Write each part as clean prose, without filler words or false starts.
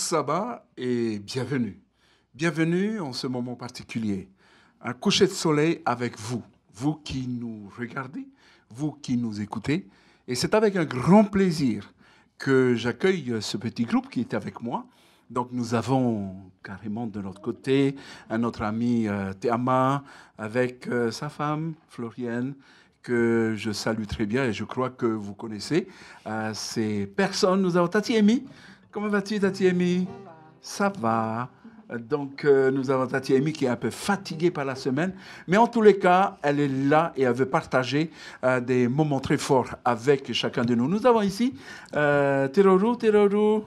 sabbat et bienvenue. Bienvenue en ce moment particulier. Un coucher de soleil avec vous, vous qui nous regardez, vous qui nous écoutez. Et c'est avec un grand plaisir que j'accueille ce petit groupe qui est avec moi. Donc nous avons carrément de notre côté un autre ami Théama avec sa femme Floriane que je salue très bien et je crois que vous connaissez ces personnes. Nous avons Tati Amy. Comment vas-tu, Tati Amy? Ça va. Donc, nous avons Tati Amy qui est un peu fatiguée par la semaine. Mais en tous les cas, elle est là et elle veut partager des moments très forts avec chacun de nous. Nous avons ici Teroru. Teroru,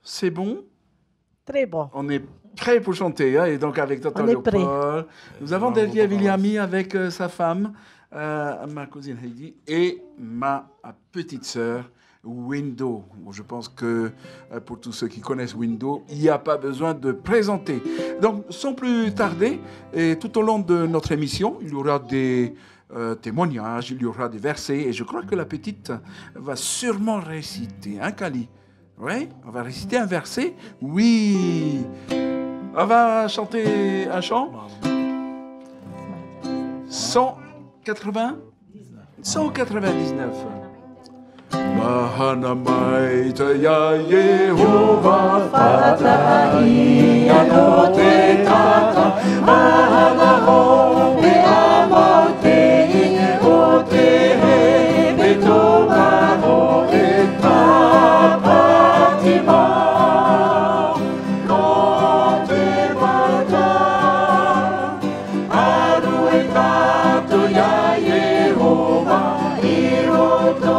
c'est bon? Très bon. On est prêt pour chanter. Hein, et donc, avec Dr. Léopold. Nous avons derrière Williami avec sa femme, ma cousine Heidi, et ma petite sœur, Window. Je pense que pour tous ceux qui connaissent Window, il n'y a pas besoin de présenter. Donc, sans plus tarder, et tout au long de notre émission, il y aura des témoignages, il y aura des versets, et je crois que la petite va sûrement réciter, hein, Kali? Oui, on va réciter un verset. Oui. On va chanter un chant. 199. Mahana maita ya Yehova fatai anote tata mahana ho be amote ote beto maho eta patima note mata aru etato ya Yehova iroto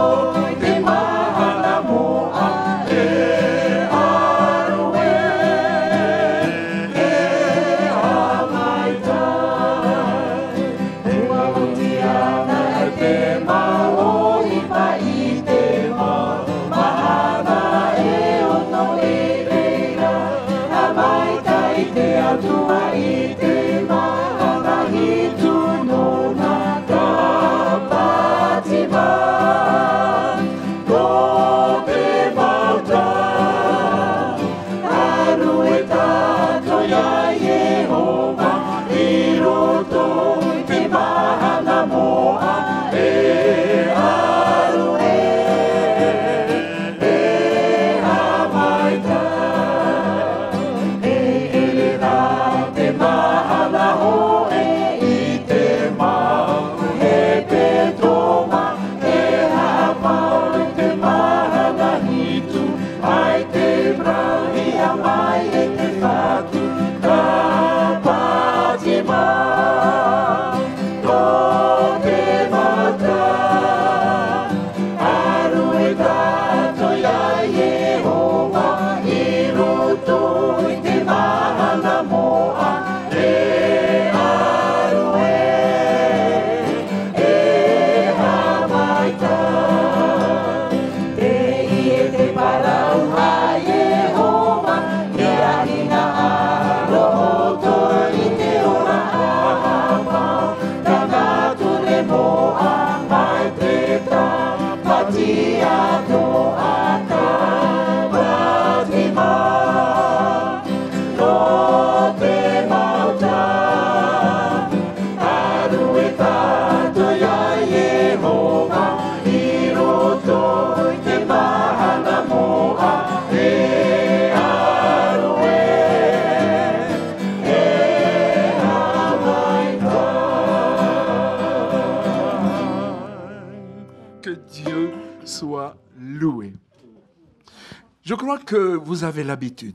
Je crois que vous avez l'habitude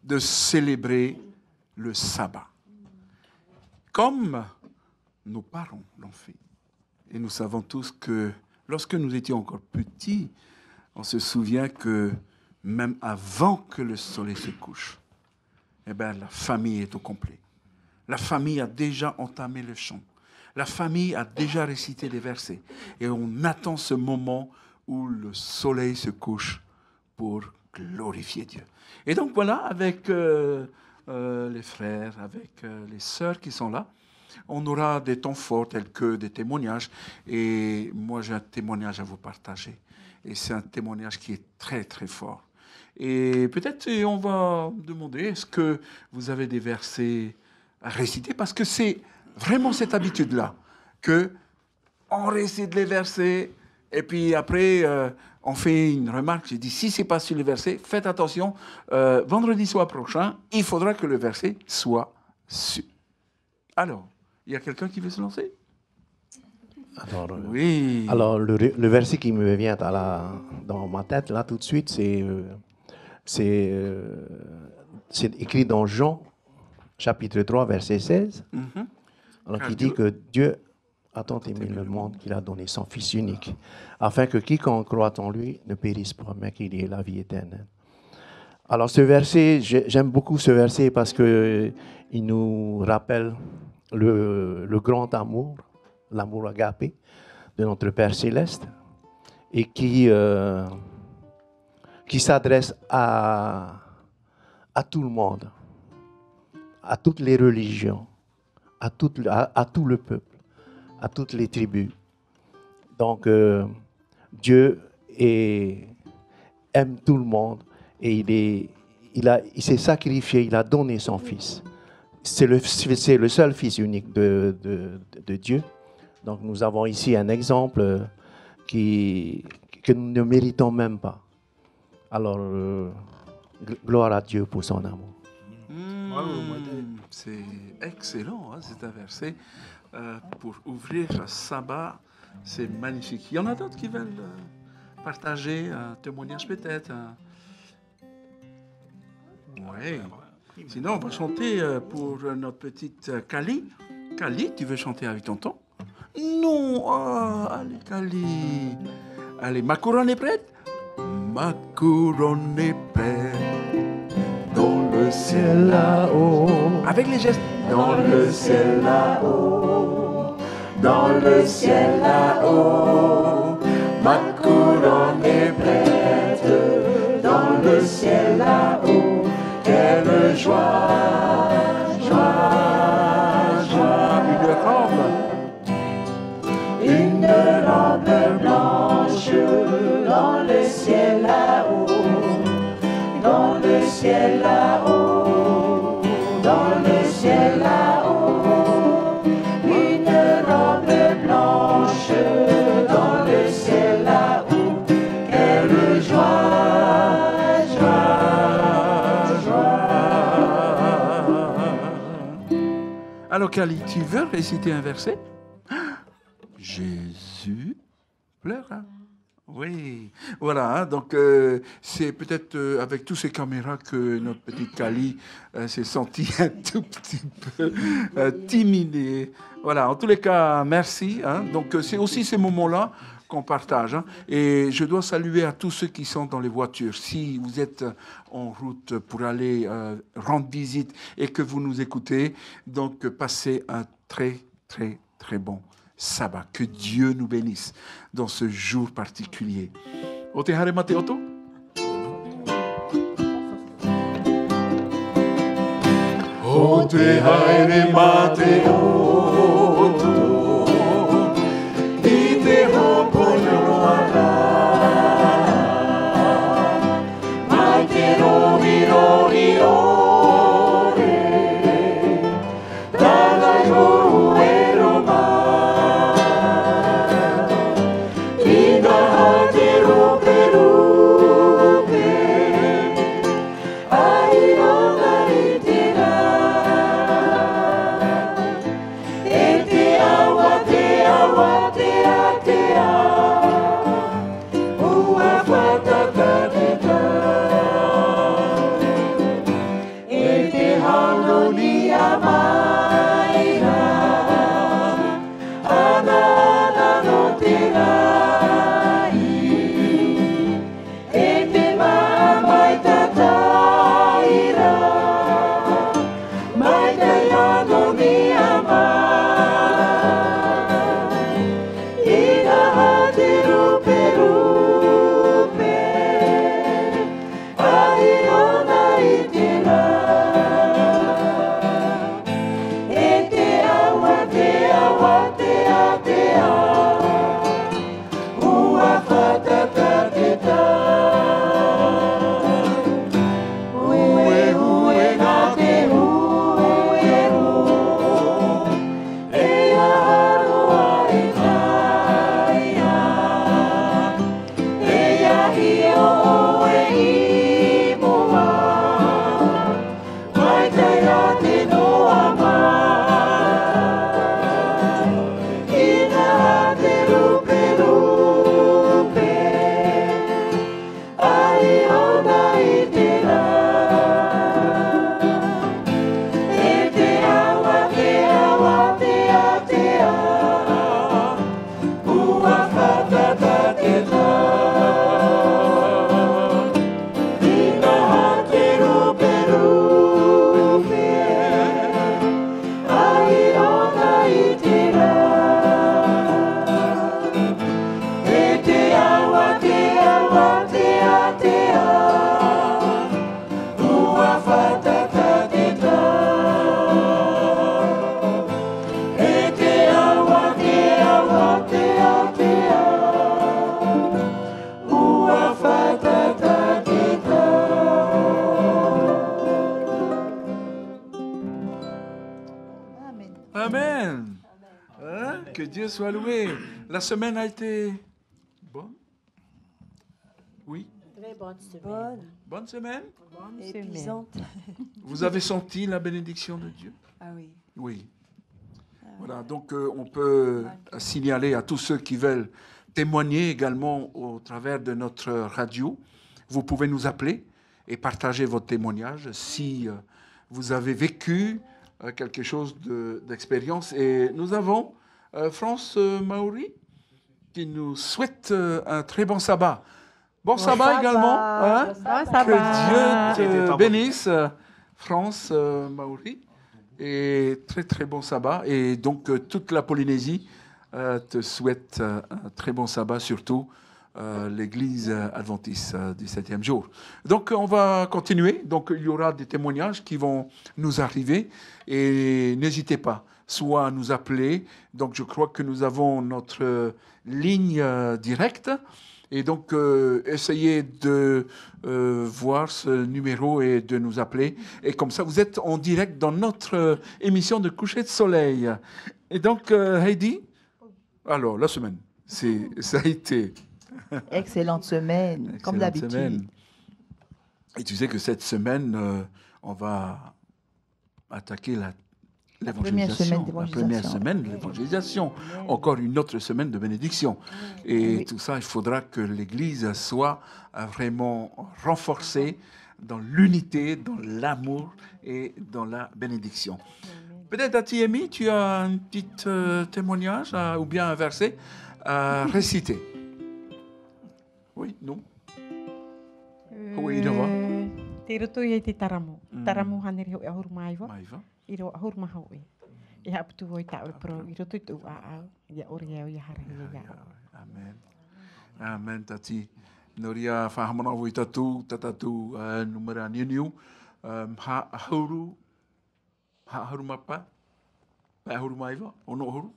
de célébrer le sabbat, comme nos parents l'ont fait. Et nous savons tous que lorsque nous étions encore petits, on se souvient que même avant que le soleil se couche, eh bien, la famille est au complet. La famille a déjà entamé le chant. La famille a déjà récité les versets. Et on attend ce moment où le soleil se couche pour glorifier Dieu. Et donc voilà, avec les frères, avec les sœurs qui sont là, on aura des temps forts tels que des témoignages. Et moi, j'ai un témoignage à vous partager. Et c'est un témoignage qui est très, très fort. Et peut-être on va demander, est-ce que vous avez des versets à réciter? Parce que c'est vraiment cette habitude-là, que on récite les versets, et puis après, on fait une remarque. J'ai dit, si ce n'est pas sur les versets, faites attention, vendredi soir prochain, il faudra que le verset soit su. Alors, il y a quelqu'un qui veut se lancer? Alors, Oui. alors le verset qui me vient dans ma tête, là, tout de suite, c'est écrit dans Jean, chapitre 3, verset 16. Mhm. Alors, qui dit que Dieu a tant aimé le monde qu'il a donné son Fils unique, afin que quiconque croit en lui ne périsse pas, mais qu'il ait la vie éternelle. Alors, ce verset, j'aime beaucoup ce verset parce qu'il nous rappelle le grand amour, l'amour agapé de notre Père Céleste, et qui s'adresse à tout le monde, à toutes les religions, à tout le peuple, à toutes les tribus. Donc, Dieu aime tout le monde et il s'est sacrifié, il a donné son Fils. C'est le seul Fils unique de Dieu. Donc, nous avons ici un exemple que nous ne méritons même pas. Alors, gloire à Dieu pour son amour. C'est excellent, hein, c'est un verset pour ouvrir le sabbat. C'est magnifique. Il y en a d'autres qui veulent partager un témoignage peut-être. Oui. Sinon, on va chanter pour notre petite Kali. Kali, tu veux chanter avec tonton? Non, allez Kali. Allez, ma couronne est prête? Ma couronne est prête. Dans le ciel là-haut. Avec les gestes. Dans le ciel là-haut. Dans le ciel là-haut. Ma couronne est prête. Dans le ciel là-haut. Quelle joie, joie, joie. Une robe blanche dans le ciel là-haut. Dans le ciel là-haut, dans le ciel là-haut, une robe blanche dans le ciel là-haut, quelle joie, joie, joie. Alors Kali, tu veux réciter un verset? Jésus pleura. Oui, voilà, hein, donc c'est peut-être avec toutes ces caméras que notre petite Kali s'est sentie un tout petit peu timide. Voilà, en tous les cas, merci. Hein, donc c'est aussi ces moments-là qu'on partage. Hein, et je dois saluer à tous ceux qui sont dans les voitures. Si vous êtes en route pour aller rendre visite et que vous nous écoutez, donc passez un très, très, très bon sabbat. Que Dieu nous bénisse dans ce jour particulier. Ote hare mate oto? Ote hare mate oto. Ite hopo no ara. Mate rori rori ore. Dada yo uero ma. Amen. Hein? Que Dieu soit loué. La semaine a été bonne? Oui. Très bonne semaine. Bonne semaine? Épuisante. Vous avez senti la bénédiction de Dieu? Ah oui. Oui. Voilà, donc on peut signaler à tous ceux qui veulent témoigner également au travers de notre radio. Vous pouvez nous appeler et partager votre témoignage si vous avez vécu quelque chose d'expérience. Et nous avons France Maori qui nous souhaite un très bon sabbat. Bon sabbat également. Hein? Bon sabbat. Que Dieu te bénisse, France Maori. Et très très bon sabbat. Et donc toute la Polynésie te souhaite un très bon sabbat, surtout l'Église adventiste du 7e jour. Donc on va continuer. Donc il y aura des témoignages qui vont nous arriver. Et n'hésitez pas, soit à nous appeler. Donc je crois que nous avons notre ligne directe. Et donc, essayez de voir ce numéro et de nous appeler. Et comme ça, vous êtes en direct dans notre émission de Coucher de soleil. Et donc, Heidi, alors, la semaine, ça a été... Excellente semaine, comme d'habitude. Semaine. Et tu sais que cette semaine, on va attaquer l'évangélisation. La première semaine de l'évangélisation. Encore une autre semaine de bénédiction. Et tout ça, il faudra que l'Église soit vraiment renforcée dans l'unité, dans l'amour et dans la bénédiction. Peut-être, Atiemi, tu as un petit témoignage ou bien un verset à réciter. Oui, non? Oui, il va. Te roto i te taramu. Taramu haneri ho e ahuru maiva. Maiva. I ro ahuru maha oi. I haptu hoi ta'o pro i roto i tu a ia ori au ia hara ia. Amen. Amen, tati. Noria fahamana oi tatu numera niu. Ha ahuru mapa. Ha ahuru maiva. Ono ahuru.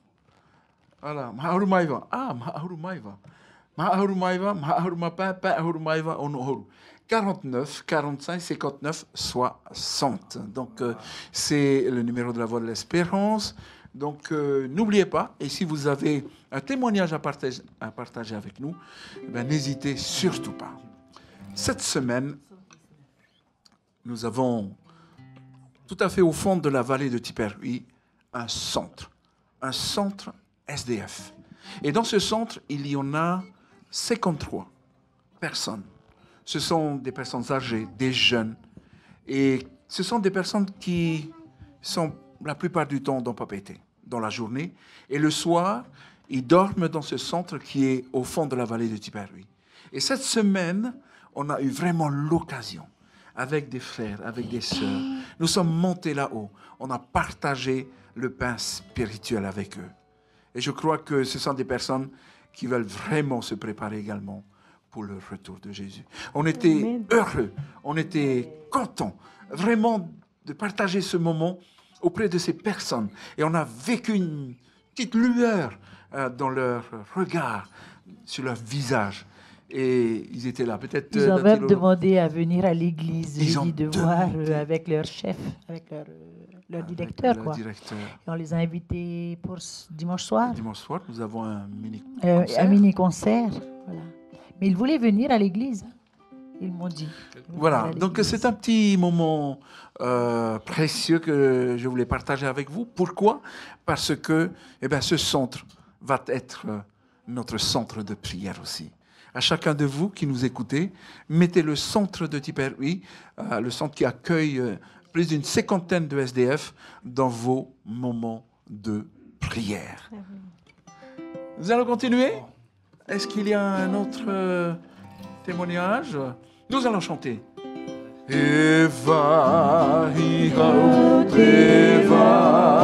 Ala, ha ahuru maiva. Ha ahuru maiva. Mahahuru maiva, mahahuru mapa, pahahuru maiva, onohuru. 49, 45, 59, 60. Donc, c'est le numéro de la Voix de l'Espérance. Donc, n'oubliez pas, et si vous avez un témoignage à partager avec nous, n'hésitez surtout pas. Cette semaine, nous avons tout à fait au fond de la vallée de Tiperui un centre SDF. Et dans ce centre, il y en a 53 personnes. Ce sont des personnes âgées, des jeunes. Et ce sont des personnes qui sont la plupart du temps dans Papeete, dans la journée. Et le soir, ils dorment dans ce centre qui est au fond de la vallée de Tiperui. Et cette semaine, on a eu vraiment l'occasion, avec des frères, avec des sœurs. Nous sommes montés là-haut. On a partagé le pain spirituel avec eux. Et je crois que ce sont des personnes qui veulent vraiment se préparer également pour le retour de Jésus. On était heureux, on était contents vraiment de partager ce moment auprès de ces personnes. Et on a vécu une petite lueur dans leur regard, sur leur visage. Et ils étaient là. Peut-être. Ils ont même demandé à venir à l'église, de voir avec leur chef, avec leur directeur. Leur directeur. Et on les a invités pour dimanche soir. Dimanche soir, nous avons un mini-concert. Un mini-concert, voilà. Mais ils voulaient venir à l'église, ils m'ont dit. Voilà, donc c'est un petit moment précieux que je voulais partager avec vous. Pourquoi? Parce que ce centre va être notre centre de prière aussi. À chacun de vous qui nous écoutez, mettez le centre de Tiperui, le centre qui accueille plus d'une 50aine de SDF dans vos moments de prière. Nous allons continuer. Est-ce qu'il y a un autre témoignage? Nous allons chanter. Eva, Eva, Eva,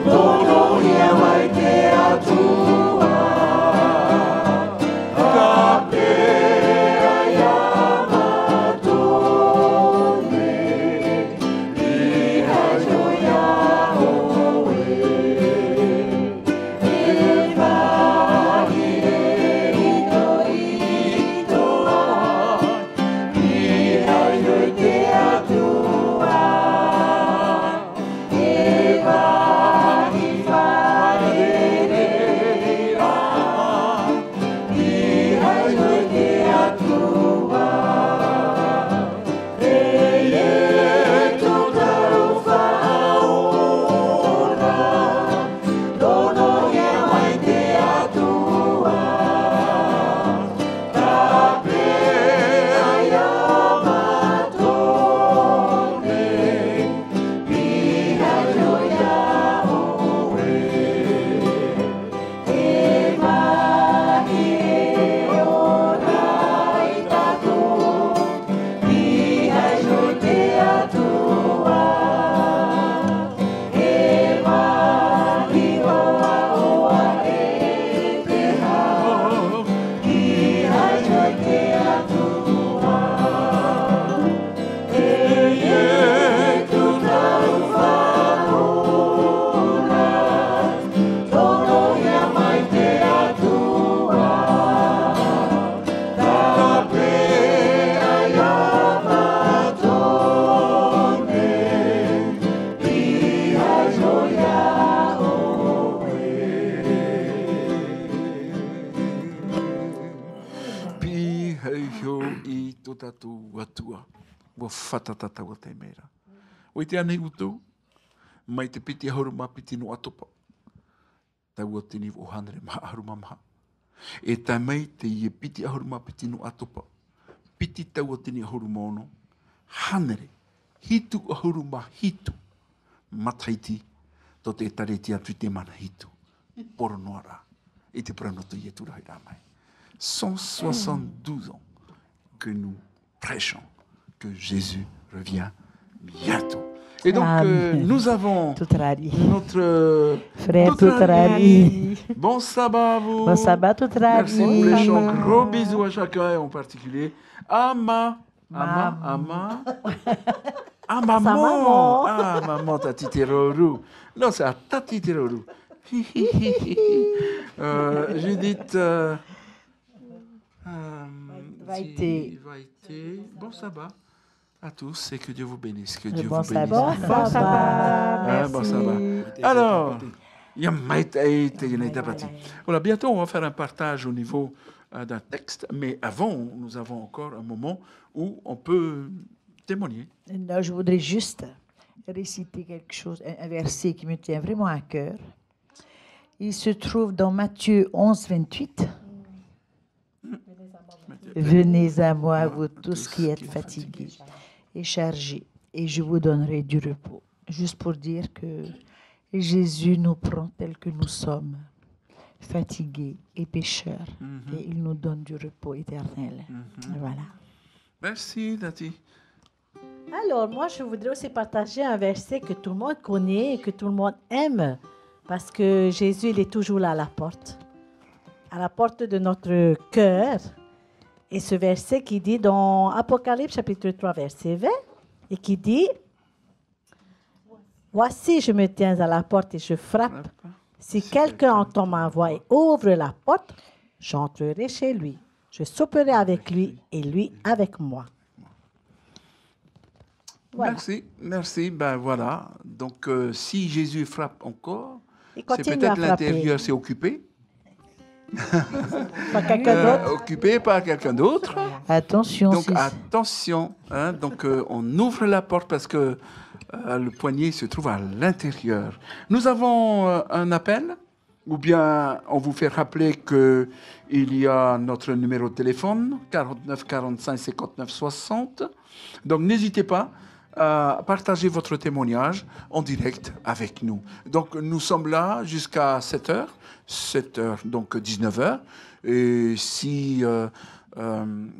Lord, oh, yeah, tō tātou atua, wa whatatata wa te mera. O te anei utou, mai te piti ahuruma piti no atopa. Tau o tini o hanere maha ahuruma maha. E tai mai te ie piti ahuruma piti no atopa. Piti tau o tini ahuruma ono. Hanere, hitu ahuruma hitu. Mataiti, to te tareti atu te mana hitu. Poro noa rā. E te pranoto i e turahi rā mai. 172 ans que nous prêchons que Jésus revient bientôt. Et donc, nous avons notre frère Toutrari. Bon sabbat à vous. Bon sabbat Toutrari. Merci pour les chants. Gros bisous à chacun et en particulier à maman. Ah, maman. Ah, maman, tati Terorou. Non, c'est à tati Terorou. Judith. Vaïté. Bon sabbat à tous et que Dieu vous bénisse. Que Dieu vous Bon bénisse. sabbat. Bon sabbat. Bon sabbat. Alors, voilà, bientôt on va faire un partage au niveau d'un texte, mais avant, nous avons encore un moment où on peut témoigner. Non, je voudrais juste réciter quelque chose, un verset qui me tient vraiment à cœur. Il se trouve dans Matthieu 11, 28. Venez à moi, vous tous qui êtes fatigués et chargés, et je vous donnerai du repos. Juste pour dire que Jésus nous prend tels que nous sommes, fatigués et pécheurs, et il nous donne du repos éternel. Voilà. Merci, Tati. Alors, moi, je voudrais aussi partager un verset que tout le monde connaît et que tout le monde aime, parce que Jésus, il est toujours là à la porte de notre cœur. Et ce verset qui dit dans Apocalypse chapitre 3, verset 20, et qui dit « Voici, je me tiens à la porte et je frappe. Si quelqu'un entend ma voix et ouvre la porte, j'entrerai chez lui. Je souperai avec lui et lui avec moi. » Voilà. Merci. Ben voilà. Donc, si Jésus frappe encore, Il c'est continue peut-être à frapper. l'intérieur, c'est occupé. Pas quelqu'un d'autre. Occupé par quelqu'un d'autre. Attention. Donc, attention. Hein, donc, on ouvre la porte parce que le poignet se trouve à l'intérieur. Nous avons un appel, ou bien on vous fait rappeler qu'il y a notre numéro de téléphone, 49 45 59 60. Donc, n'hésitez pas à partager votre témoignage en direct avec nous. Donc, nous sommes là jusqu'à 7h, donc 19h. Et si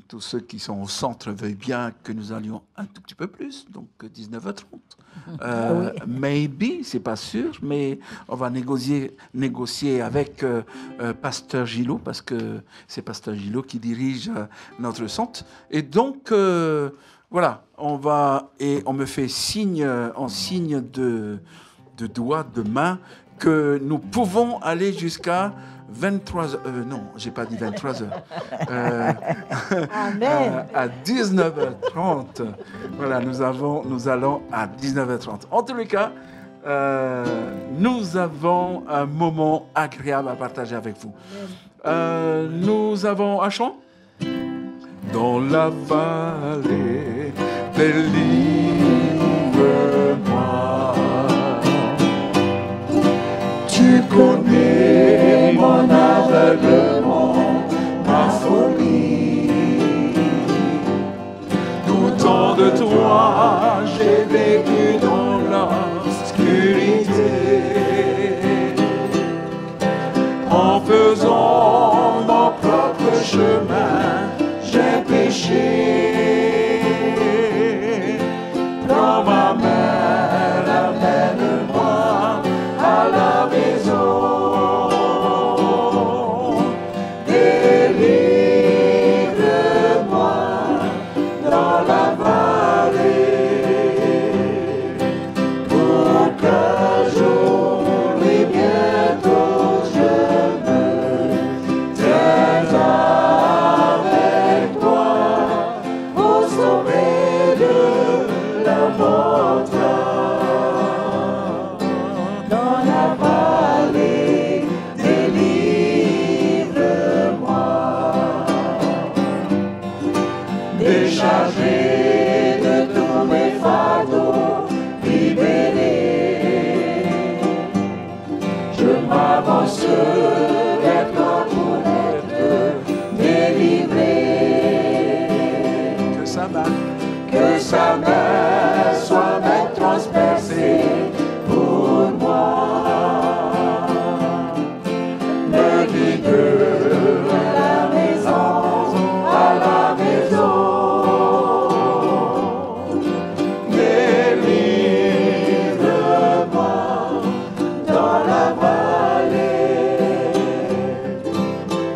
tous ceux qui sont au centre veulent bien que nous allions un tout petit peu plus, donc 19h30. Maybe, c'est pas sûr, mais on va négocier avec Pasteur Gillot, parce que c'est Pasteur Gillot qui dirige notre centre. Et donc, voilà, on me fait signe, en signe de doigt, de main, que nous pouvons aller jusqu'à 23h. Non, j'ai pas dit 23h. Amen. À 19h30. Voilà, nous allons à 19h30. En tous les cas, nous avons un moment agréable à partager avec vous. Nous avons un chant. Dans la vallée, délivre-moi. Tu connais mon aveuglement, ma folie. Doutant de toi, j'ai vécu dans l'obscurité. En faisant mon propre chemin, j'ai péché. Prends ma main, amène-moi à la maison. Délivre-moi dans la vallée, pour qu'un jour et bientôt je me tienne avec toi vers toi pour être délivré. Que sa main soit même transpercée pour moi. Me guide à la maison, à la maison. Délivre-moi dans la vallée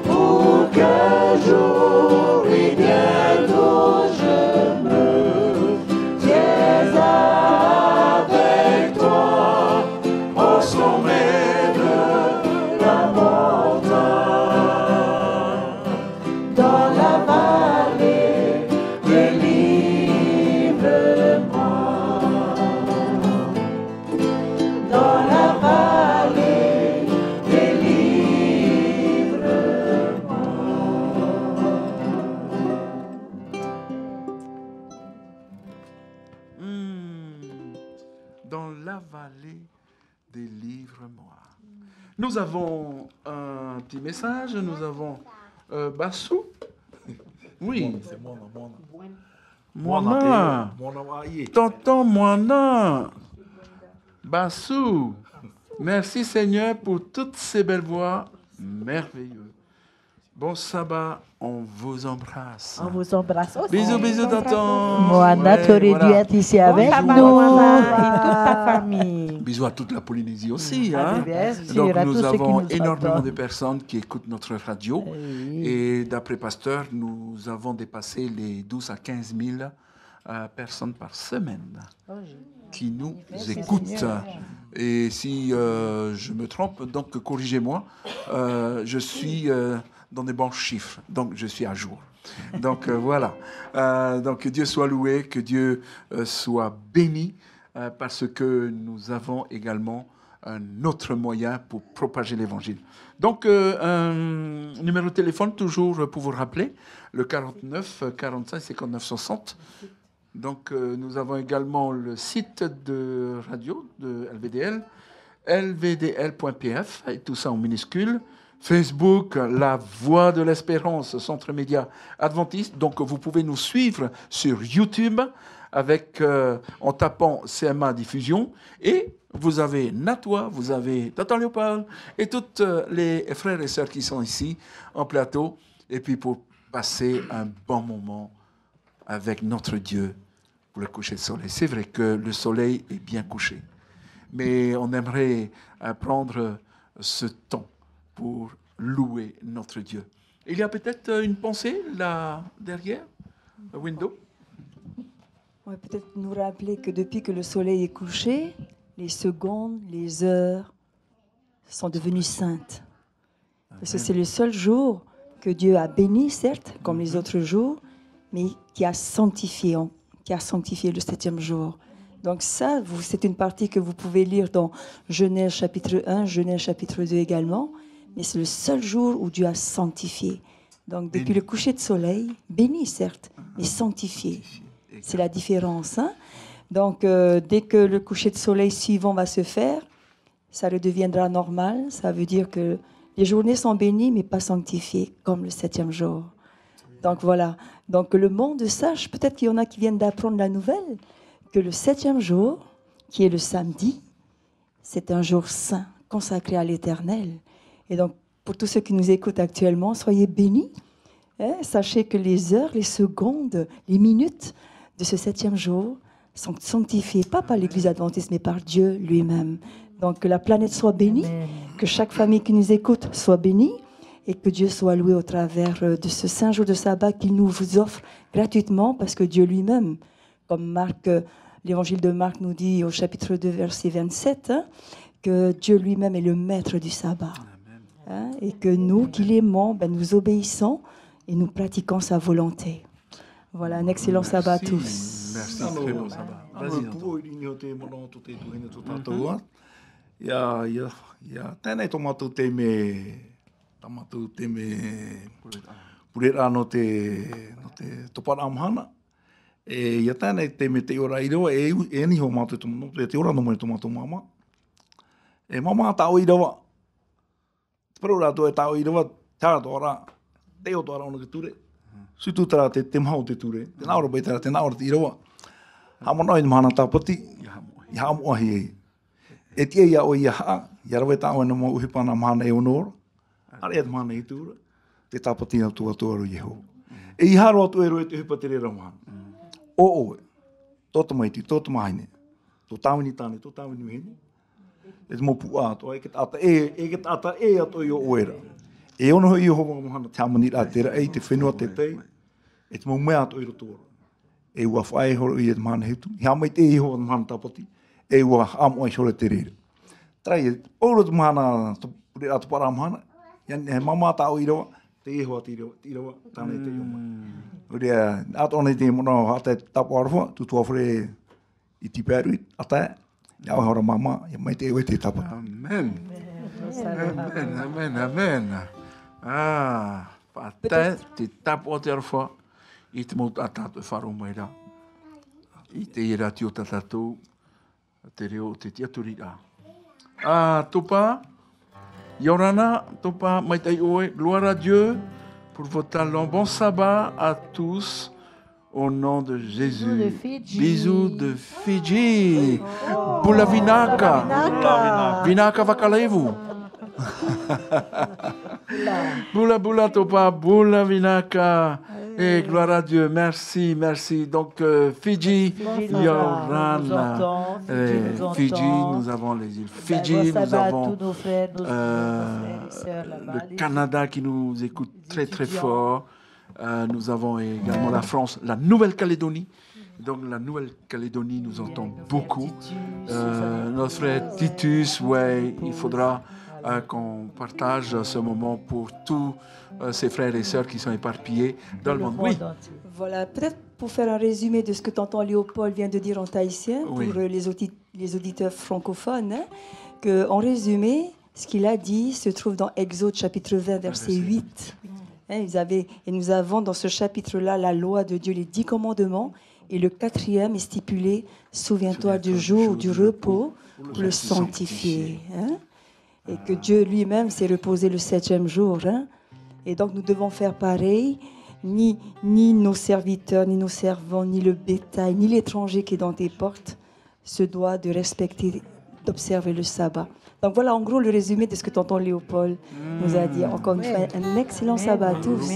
pour qu'un jour et bientôt je me tienne avec toi au sommet de la montagne. Dans la vallée, délivre-moi. Dans la vallée, délivre-moi. Dans la vallée, délivre-moi. Nous avons un petit message. Nous avons Bassou. Oui. C'est Mona. Moana. Mona Waye. Tonton Moana. Bassou. Merci Seigneur pour toutes ces belles voix merveilleuses. Bon sabbat, on vous embrasse. On vous embrasse aussi. Bisous, bisous, tonton. Moana, Ouais, tu aurais dû voilà. être ici avec Sabbat, nous. Moana, et toute ta famille. Bisous à toute la Polynésie aussi. Ah, Hein? bien sûr, Donc à nous tous ceux qui avons nous énormément entendent. de personnes qui écoutent notre radio. Oui. Et d'après Pasteur, nous avons dépassé les 12 à 15 000 personnes par semaine qui nous écoutent. Et si je me trompe, donc corrigez-moi, je suis dans des bons chiffres, donc je suis à jour. Donc voilà. Donc que Dieu soit loué, que Dieu soit béni, parce que nous avons également un autre moyen pour propager l'évangile. Donc, un numéro de téléphone, toujours pour vous rappeler, le 49 45 59 60. Donc, nous avons également le site de radio de LVDL, lvdl.pf, et tout ça en minuscule. Facebook, La Voix de l'Espérance, Centre Média Adventiste. Donc, vous pouvez nous suivre sur YouTube avec, en tapant CMA Diffusion. Et vous avez Natois, vous avez Tata Léopold et tous les frères et sœurs qui sont ici en plateau. Et puis, pour passer un bon moment avec notre Dieu pour le coucher de soleil. C'est vrai que le soleil est bien couché, mais on aimerait prendre ce temps pour louer notre Dieu. Il y a peut-être une pensée là derrière le window. On va peut-être nous rappeler que depuis que le soleil est couché, les secondes, les heures sont devenues saintes. Parce que c'est le seul jour que Dieu a béni, certes, comme les autres jours, mais qui a sanctifié le 7e jour. Donc ça, c'est une partie que vous pouvez lire dans Genèse chapitre 1, Genèse chapitre 2 également, mais c'est le seul jour où Dieu a sanctifié. Donc depuis le coucher de soleil, béni certes, mais sanctifié. C'est la différence. Hein? Donc dès que le coucher de soleil suivant va se faire, ça redeviendra normal. Ça veut dire que les journées sont bénies, mais pas sanctifiées, comme le 7e jour. Donc voilà. Donc que le monde sache, peut-être qu'il y en a qui viennent d'apprendre la nouvelle, que le 7e jour, qui est le samedi, c'est un jour saint, consacré à l'Éternel. Et donc, pour tous ceux qui nous écoutent actuellement, soyez bénis. Hein? Sachez que les heures, les secondes, les minutes de ce 7e jour sont sanctifiées, pas par l'Église adventiste, mais par Dieu lui-même. Donc, que la planète soit bénie, que chaque famille qui nous écoute soit bénie, et que Dieu soit loué au travers de ce saint jour de sabbat qu'il nous offre gratuitement, parce que Dieu lui-même, comme l'évangile de Marc nous dit au chapitre 2, verset 27, hein, que Dieu lui-même est le maître du sabbat. Hein, et que nous, qui l'aimons, nous obéissons et nous pratiquons sa volonté. Voilà, un excellent sabbat à tous. Merci, très bon sabbat. Vas-y, Anton. Tamatu te me purera no te topara amhana. E ia tēnei te me te ora i rewa e ni ho mātou te ora no mai tomatu mama. E mama ta o i rewa. Pero rātou e tāo I rewa, tāra tōra, te o tōra ona ke ture. Sutu tara te mahau te ture. Te naora bai tara, te naora te I rewa. Hamona I mahana tāpati, I hamo ahi e. E tia ia o ia haa, ia rawe tāo ena mo uhipana mahana e onora. Are e mahana I tura, te tāpati na tua tua ro Yeho. E I haro atu e roe te hupa te rera mahana. O oe, tōta maiti, tōta mahaine. Tō tāwini tāne, tō tāwini mehene. E te mopu āto, e ke tāta e ato I o oera. E ono hoi I hova mahana te amani rā tera, e te whenua te tei, e te mo mea ato I roto ora. E ua whae horo I e te mahana hetu, I hama I te I hova mahana tāpati, e ua amo ai horo te rere. Trai, ouro te mahana, pure ato para mahana, he mama tāo I rewa, te I hoa te I rewa, tāne te I oma. Urea, ato ona I te mona hata tapo arwha, tu tua whare I tiperu ata, ia o hora mama, ia mai te ewe te tapata. Amen. Amen, amen, amen. Ah, pata te tapo te arwha, I te mauta atato e wharo mai rā. I te ira ti o tatatou, te reo te tiaturi rā. Ah, topa, Yorana, topa, mai tai oe, gloire à Dieu pour vos talents. Bon sabbat à tous. Au nom de Jésus. Bisous de Fidji. Bisous de Fidji. Bula vinaka. Vinaka vakalevu. Bula bula topa, bula vinaka. Et gloire à Dieu. Merci, merci. Donc Fidji, Yorana. Fidji, nous avons les îles Fidji, nous avons le Canada qui nous écoute très très fort. Nous avons également la France, la Nouvelle-Calédonie. Donc la Nouvelle-Calédonie nous entend beaucoup. Notre frère Titus, ouais, il faudra qu'on partage ce moment pour tous ces frères et sœurs qui sont éparpillés dans le monde. Oui. Voilà, peut-être pour faire un résumé de ce que tonton Léopold vient de dire en tahitien, Oui. pour les auditeurs francophones, hein, que, en résumé, ce qu'il a dit se trouve dans Exode chapitre 20, verset 8. Hein, et nous avons dans ce chapitre-là la loi de Dieu, les 10 commandements, et le 4e est stipulé, souviens-toi du jour du repos pour le sanctifier. Hein, et que Dieu lui-même s'est reposé le 7e jour. Hein, et donc nous devons faire pareil. Ni nos serviteurs, ni nos servants, ni le bétail, ni l'étranger qui est dans tes portes se doit de respecter, d'observer le sabbat. Donc voilà en gros le résumé de ce que tonton Léopold nous a dit. Encore une fois, un excellent sabbat à tous.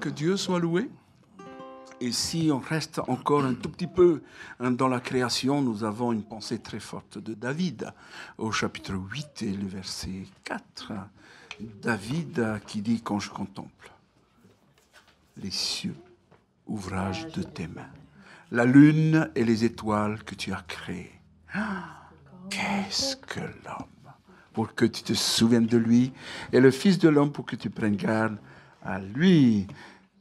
Que Dieu soit loué. Et si on reste encore un tout petit peu dans la création, nous avons une pensée très forte de David au chapitre 8 et le verset 4. David qui dit « Quand je contemple les cieux, ouvrage de tes mains, la lune et les étoiles que tu as créées. Qu'est-ce que l'homme pour que tu te souviennes de lui et le Fils de l'homme pour que tu prennes garde à lui. »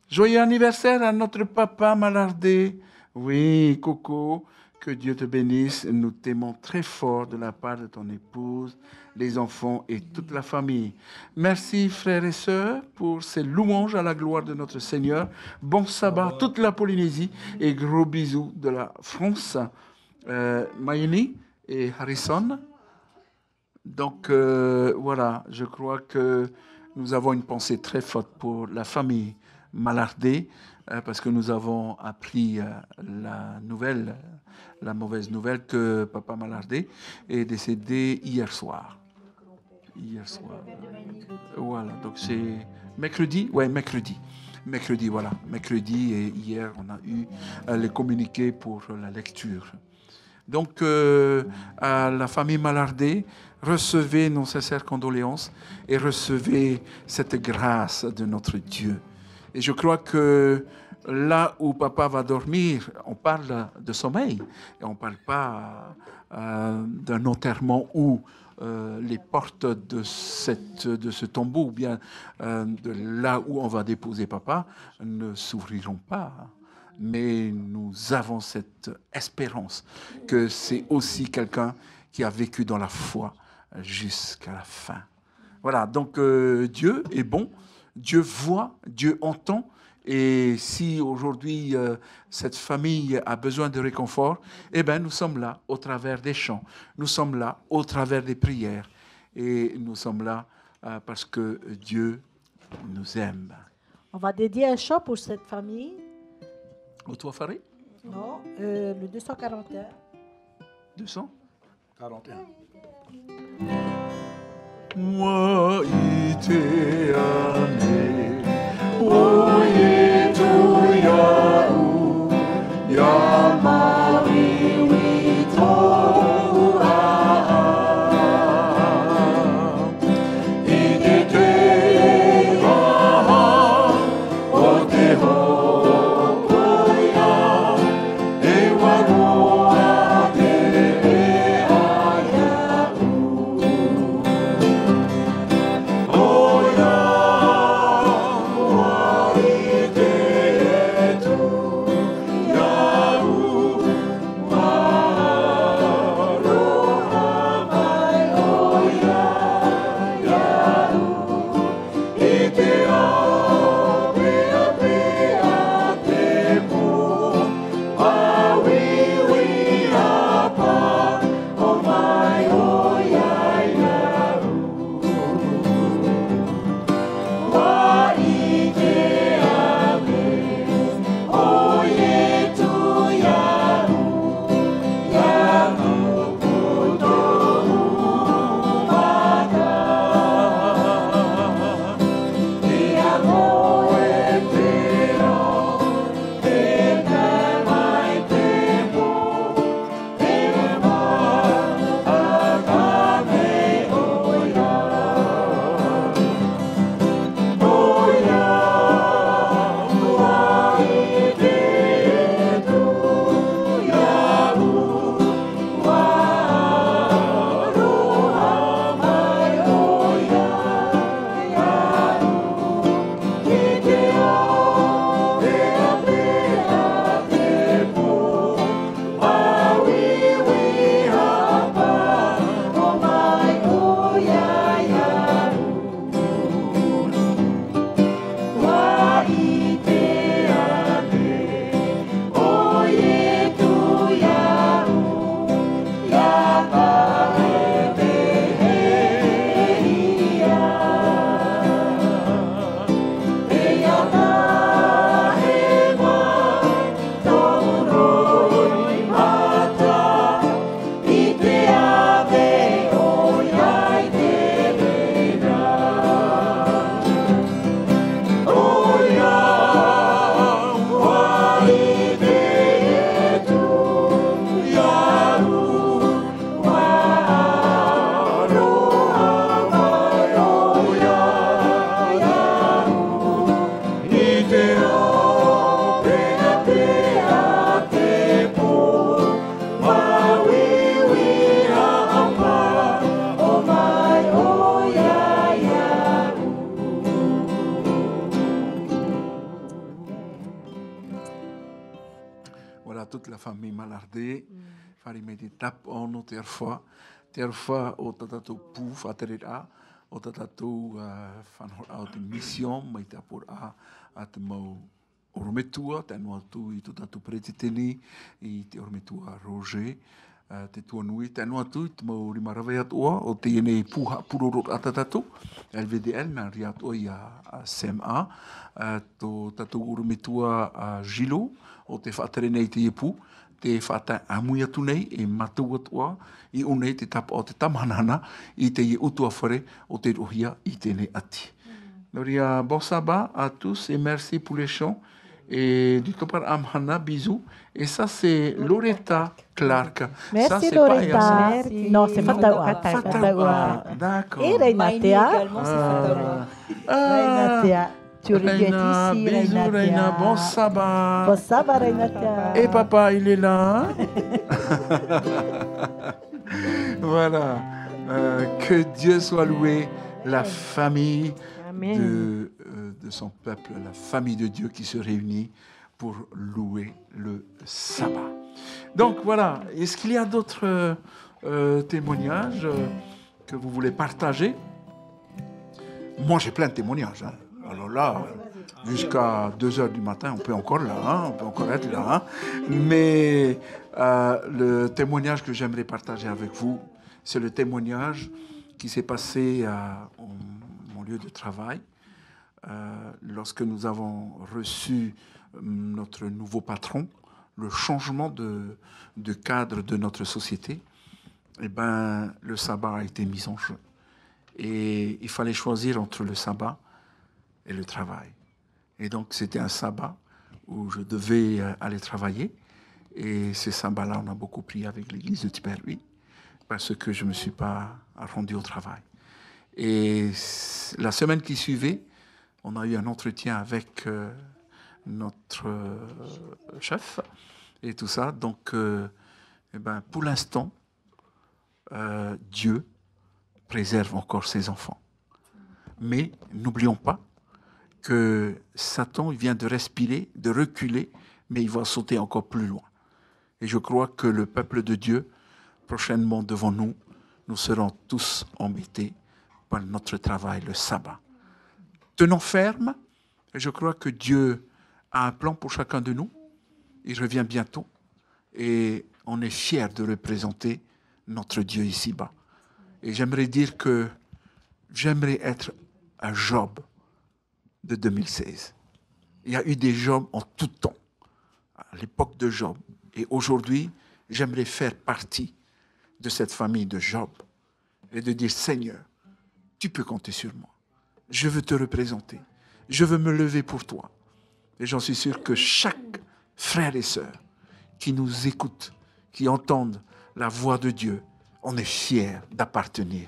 Joyeux anniversaire à notre papa Malardé. Oui, Coco, que Dieu te bénisse. Nous t'aimons très fort de la part de ton épouse, les enfants et toute la famille. Merci, frères et sœurs, pour ces louanges à la gloire de notre Seigneur. Bon sabbat à toute la Polynésie et gros bisous de la France. Maïni et Harrison. Donc, voilà, je crois que nous avons une pensée très forte pour la famille Malardé, parce que nous avons appris la mauvaise nouvelle que papa Malardé est décédé hier soir. Hier soir. Voilà, donc c'est mercredi. Ouais, mercredi. Mercredi, voilà. Mercredi et hier, on a eu les communiqués pour la lecture. Donc, à la famille Malardé, recevez nos sincères condoléances et recevez cette grâce de notre Dieu. Et je crois que là où papa va dormir, on parle de sommeil. Et on ne parle pas d'un enterrement où les portes de ce tombeau, ou bien de là où on va déposer papa, ne s'ouvriront pas. Mais nous avons cette espérance que c'est aussi quelqu'un qui a vécu dans la foi jusqu'à la fin. Voilà, donc Dieu est bon. Dieu voit, Dieu entend, et si aujourd'hui cette famille a besoin de réconfort, eh bien nous sommes là au travers des chants, nous sommes là au travers des prières, et nous sommes là parce que Dieu nous aime. On va dédier un chant pour cette famille. Au toi, Faré? Non, le 241. 241. Moi, ite ane, oye tu yau, yamari wito ite te aha, o te ho oya, e wanoa te e aya. Oh, yeah. Voilà toute la famille Malardé. Fari meditap ono terfa. Terfa o tatato puf aterira. O tatato van out mission. Maita por at mau ormetua. Tenu atu i tatato pretiteni. I te ormetua Roger. Te tua nui. Tenu atu i te mau rimarawai atua. O te ene puha pururot atatato. LVDL na riat oi a CMA. To tatu ormetua Gilo. O te whaatere nei te ipu, te whaata amui atu nei, e matua tua, i unei te tapa o te tamahanana, i te i utua whare o te rohia i tēnei ati. Noria, bon sabbat à tous et merci pour les chants. Et du tout par Amhana, bisous. Et ça, c'est Loretta Clark. Merci ça, c'est Loretta. Pas Merci. Non, c'est Fatawa. Fatawa. D'accord. Et Reinatea. également, c'est Fatawa. Reinatea. Tu aurais dû être Reina, ici, bisous Reina, Reinatea. bon sabbat. Bon sabbat, Reinatea. Et papa, il est là. Voilà. Que Dieu soit loué, la famille de son peuple, la famille de Dieu qui se réunit pour louer le sabbat. Donc voilà, est-ce qu'il y a d'autres témoignages que vous voulez partager? Moi, j'ai plein de témoignages. Hein. Alors là, jusqu'à 2 heures du matin, on peut encore là, hein, on peut encore être là. Hein. Mais le témoignage que j'aimerais partager avec vous, c'est le témoignage qui s'est passé à mon lieu de travail lorsque nous avons reçu notre nouveau patron, le changement de cadre de notre société. Eh ben, le sabbat a été mis en jeu. Et il fallait choisir entre le sabbat et le travail. Et donc, c'était un sabbat où je devais aller travailler. Et ce sabbat-là, on a beaucoup prié avec l'église de Tiberui parce que je ne me suis pas rendu au travail. Et la semaine qui suivait, on a eu un entretien avec notre chef et tout ça. Donc, eh ben, pour l'instant, Dieu préserve encore ses enfants. Mais n'oublions pas que Satan il vient de respirer, de reculer, mais il va sauter encore plus loin. Et je crois que le peuple de Dieu, prochainement devant nous, nous serons tous embêtés par notre travail, le sabbat. Tenons ferme, et je crois que Dieu a un plan pour chacun de nous. Il revient bientôt, et on est fiers de représenter notre Dieu ici-bas. Et j'aimerais dire que j'aimerais être un Job de 2016. Il y a eu des Jobs en tout temps, à l'époque de Job. Et aujourd'hui, j'aimerais faire partie de cette famille de Job et de dire, Seigneur, tu peux compter sur moi. Je veux te représenter. Je veux me lever pour toi. Et j'en suis sûr que chaque frère et sœur qui nous écoute, qui entendent la voix de Dieu, on est fiers d'appartenir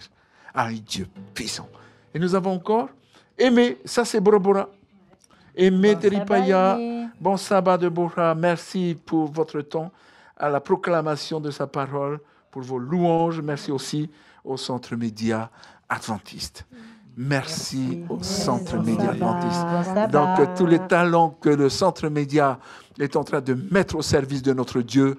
à un Dieu puissant. Et nous avons encore Aimé, ça c'est Borobora. Aimé Teripaya, bon sabbat de Bora. Merci pour votre temps à la proclamation de sa parole, pour vos louanges. Merci aussi au Centre Média Adventiste. Merci au Centre Média Adventiste. Donc, tous les talents que le Centre Média est en train de mettre au service de notre Dieu,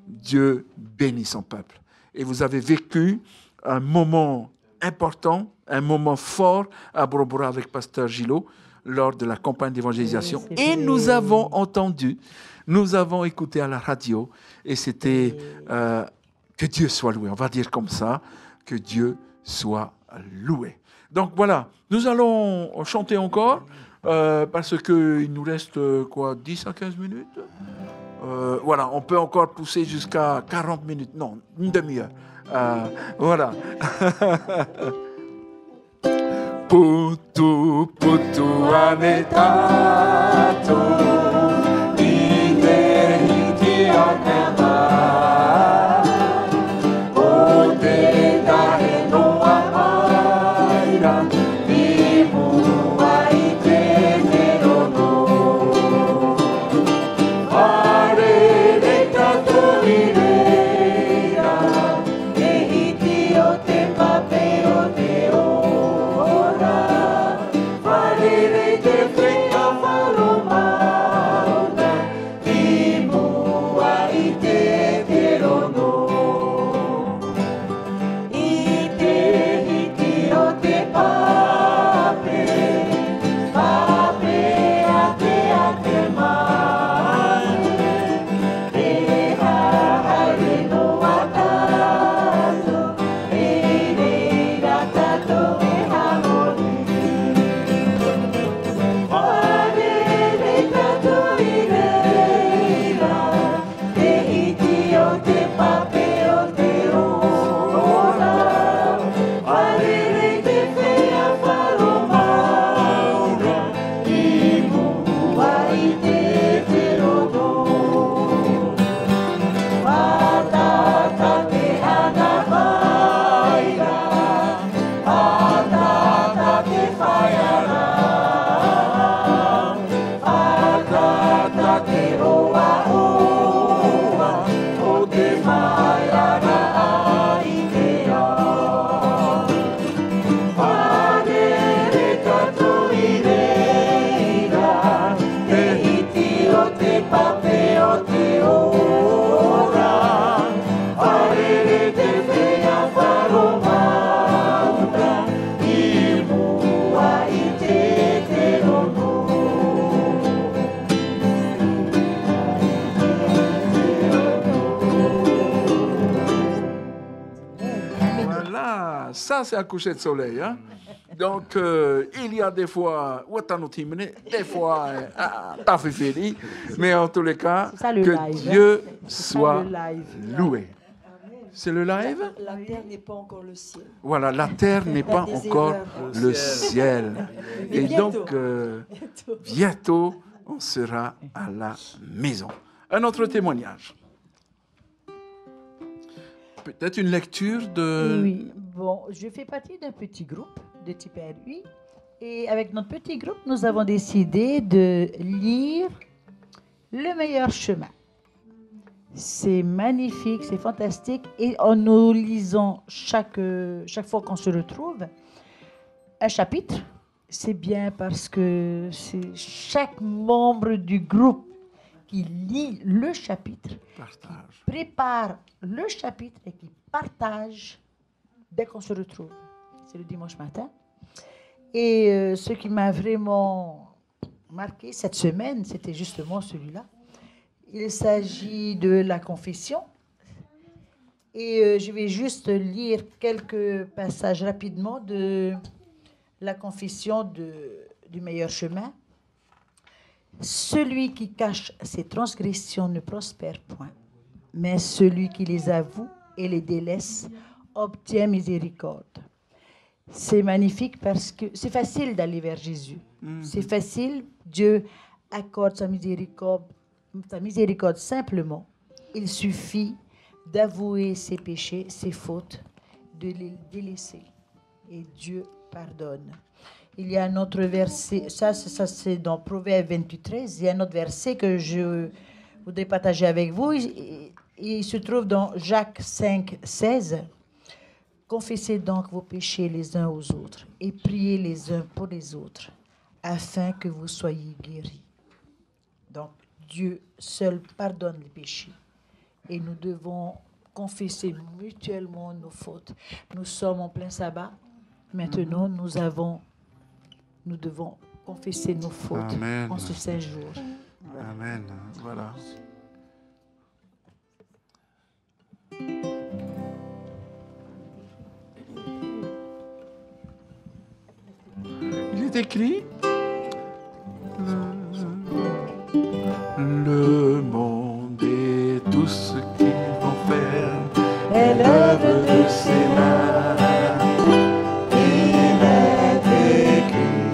Dieu bénit son peuple. Et vous avez vécu un moment important, un moment fort à Borobora avec Pasteur Gilo lors de la campagne d'évangélisation. Et nous avons entendu, nous avons écouté à la radio, et c'était que Dieu soit loué. On va dire comme ça, que Dieu soit loué. Donc voilà, nous allons chanter encore, parce qu'il nous reste 10 à 15 minutes. Voilà, on peut encore pousser jusqu'à 40 minutes, non, une demi-heure. Voilà. Putu, putu, ametato, ineriti atema, ode dare no amaira, imu aite nerono, ça, c'est un coucher de soleil. Hein? Donc, il y a des fois, des fois, t'as fait fini. Mais en tous les cas, C'est ça, le que live, Dieu ça, soit le live. loué. C'est le live? La terre n'est pas encore le ciel. Voilà, la terre n'est pas des encore erreurs. le ciel. Mais Et bientôt. donc, bientôt, on sera à la maison. Un autre témoignage. Peut-être une lecture de... Oui, bon, je fais partie d'un petit groupe de type RUI. Et avec notre petit groupe, nous avons décidé de lire Le meilleur chemin. C'est magnifique, c'est fantastique. Et en nous lisant chaque fois qu'on se retrouve, un chapitre, c'est bien parce que c'est chaque membre du groupe qui lit le chapitre, Partage. prépare le chapitre et qui partage dès qu'on se retrouve. C'est le dimanche matin. Et ce qui m'a vraiment marqué cette semaine, c'était justement celui-là. Il s'agit de la confession. Et je vais juste lire quelques passages rapidement de la confession du meilleur chemin. Celui qui cache ses transgressions ne prospère point, mais celui qui les avoue et les délaisse obtient miséricorde. C'est magnifique parce que c'est facile d'aller vers Jésus. C'est facile. Dieu accorde sa miséricorde simplement. Il suffit d'avouer ses péchés, ses fautes, de les délaisser. Et Dieu pardonne. Il y a un autre verset, ça c'est dans Proverbe 28:13. Il y a un autre verset que je voudrais partager avec vous. Il se trouve dans Jacques 5:16. Confessez donc vos péchés les uns aux autres et priez les uns pour les autres, afin que vous soyez guéris. Donc, Dieu seul pardonne les péchés. Et nous devons confesser mutuellement nos fautes. Nous sommes en plein sabbat. Maintenant, nous devons confesser nos fautes Amen. en ce 16 jours. Amen. Voilà. Il est écrit le monde et tout ce qu'il renferme est l'œuvre de ses mains. Il est écrit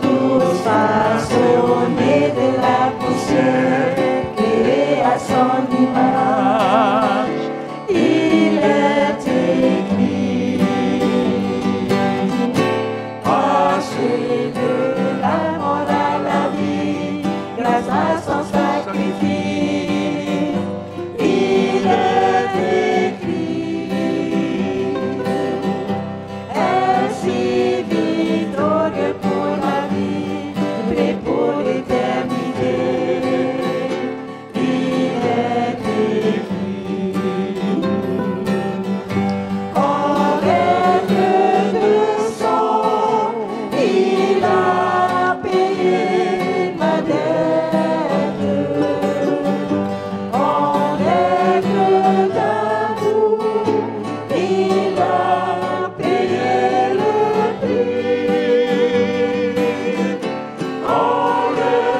tous façonnés de la poussière créés à son image. Il est écrit passer de la mort à la vie grâce à son sacrifice. Il est écrit ainsi victorieux pour la vie, prêt pour l'éternité. Il est écrit en lettres de sang, il a payé ma dette. En lettres d'amour, il a payé le prix. En lettres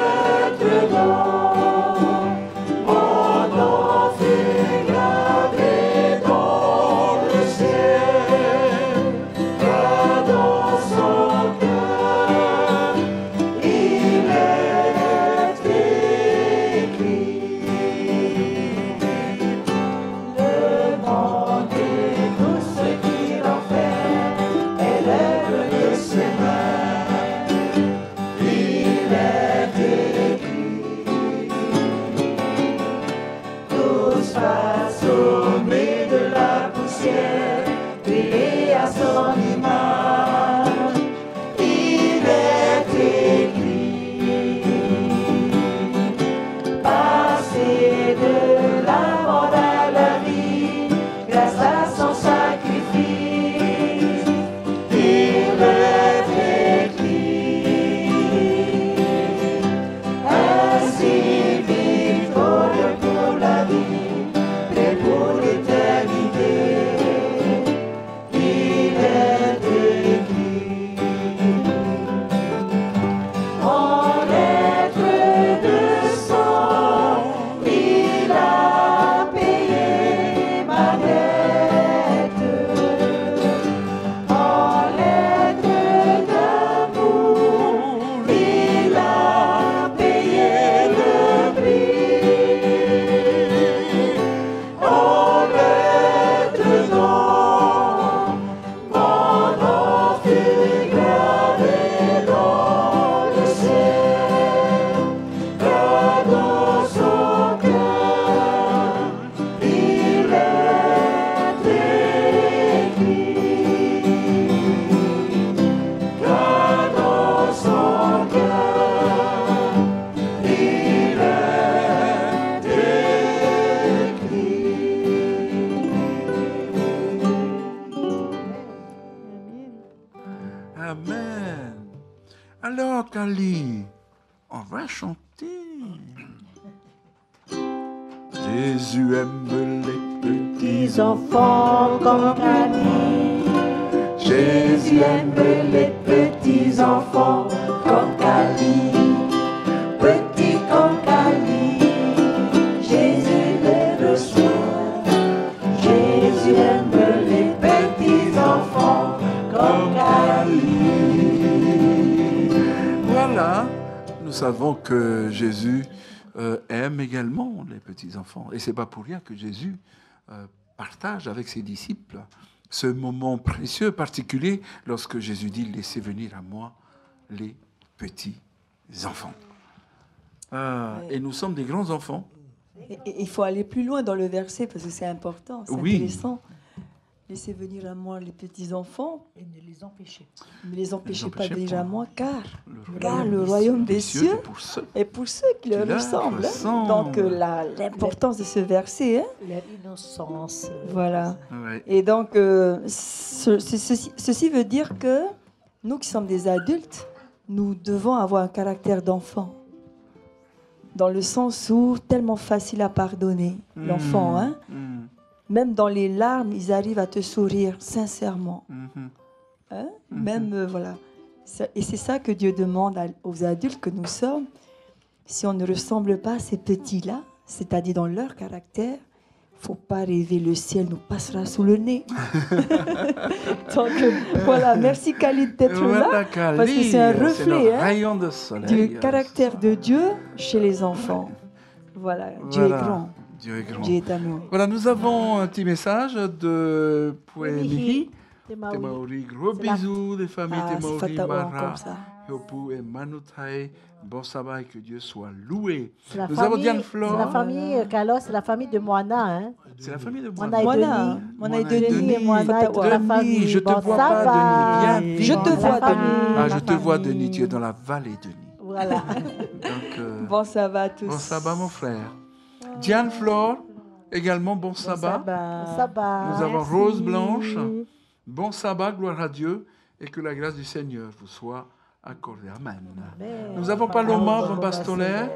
à chanter. Jésus aime les petits enfants comme Cali. Jésus aime les petits enfants comme Cali, petit comme Cali, Jésus les reçoit. Jésus aime les petits enfants comme Cali. Voilà, nous savons que Jésus aime également les petits-enfants. Et ce n'est pas pour rien que Jésus partage avec ses disciples ce moment précieux, particulier, lorsque Jésus dit « Laissez venir à moi les petits-enfants ». Et nous sommes des grands enfants. Et il faut aller plus loin dans le verset parce que c'est important, c'est intéressant. Laissez venir à moi les petits-enfants. Et ne les empêchez. Ne les empêchez pas de venir à moi, car le le royaume des cieux est pour ceux qui leur ressemblent. Donc l'importance de ce verset. Leur innocence. Voilà. Ouais. Et donc, ceci veut dire que nous qui sommes des adultes, nous devons avoir un caractère d'enfant. Dans le sens où tellement facile à pardonner, l'enfant, hein. Même dans les larmes, ils arrivent à te sourire sincèrement. Hein? Même, voilà. Et c'est ça que Dieu demande aux adultes que nous sommes. Si on ne ressemble pas à ces petits-là, c'est-à-dire dans leur caractère, il ne faut pas rêver, le ciel nous passera sous le nez. Donc, voilà, merci Khalid d'être là, parce que c'est un reflet rayon de soleil, du caractère de Dieu chez les enfants. Voilà, Dieu est grand. Dieu est grand. Dieu est amour. Voilà, nous avons un petit message de Pouémihi. Temaori. Temaori, gros bisous des familles Temaori, Fatawa, Mara, comme ça. Yopu et Manutai. Bon sabbat et que Dieu soit loué. C'est Nous avons Diane Flore. C'est la famille, Carlos, c'est la famille de Moana. Hein? C'est la famille de Moana Moana. et Denis. Moana et Denis et Moana et toute la Denis, famille. je te Bon, vois ça pas, va. Denis. Viens Je te vite. vois, Denis. Ah, je te vois, Denis. Tu es dans la vallée, Denis. Voilà. Donc, Bon sabbat à tous. bon sabbat, mon frère. Diane Flore, également bon sabbat. Bon sabbat. Nous avons Merci. Rose Blanche. Bon sabbat, gloire à Dieu, et que la grâce du Seigneur vous soit accordée. Amen. Nous avons Paloma, bon pastolaire.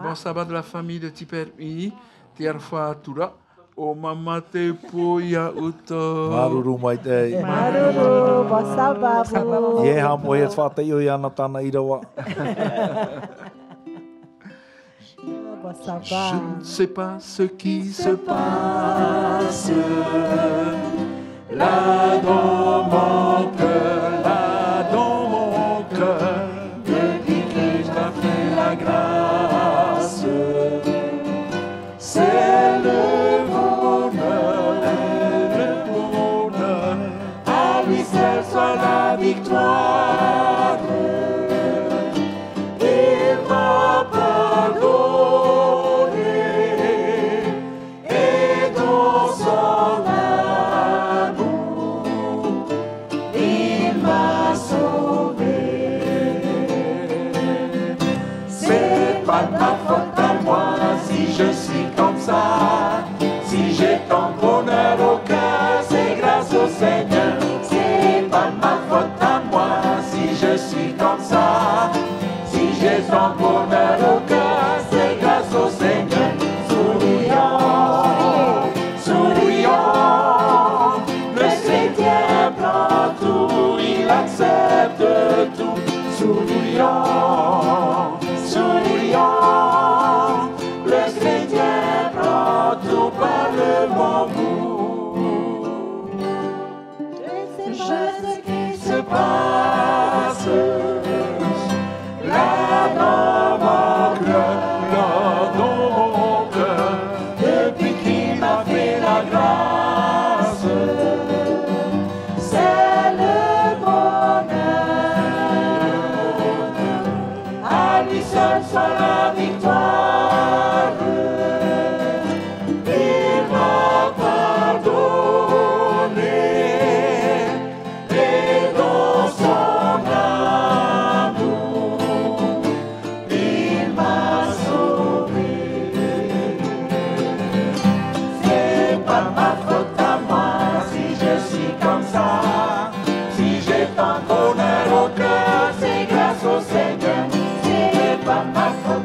Bon sabbat de la famille de Tiper'i, Tiarfa Tura, O Mamate Poya Uto. Maruru mai te. Maruru, bon sabbat. vous. Ye ha mo ye whātei o iana tāna i rawa. Bon Je sabbat. ne sais pas ce qui se passe là dans mon cœur, depuis que je t'ai fait la grâce. C'est le bonheur, à lui seul soit la victoire. Il m'a pardonné et dans son amour, il m'a sauvé. C'est pas de ma faute à moi si je suis comme ça. Si j'ai tant de bonheur au cœur, c'est grâce au Seigneur. C'est pas de ma faute à moi si je suis comme ça. Si j'ai tant de bonheur au cœur, c'est grâce au Seigneur. Sourions, sourions, le chrétien prend tout, il accepte tout. Sourions, sourions, le chrétien prend tout par le bon bout. Je sais ce qui se passe là dans mon cœur, depuis qu'il m'a fait la grâce. C'est le bonheur, à lui seul soit la victoire. Il m'a pardonné et dans son amour, il m'a sauvé. C'est pas ma faute à moi si je suis comme ça. Si j'ai tant de bonheur au cœur, c'est grâce au Seigneur. C'est pas ma faute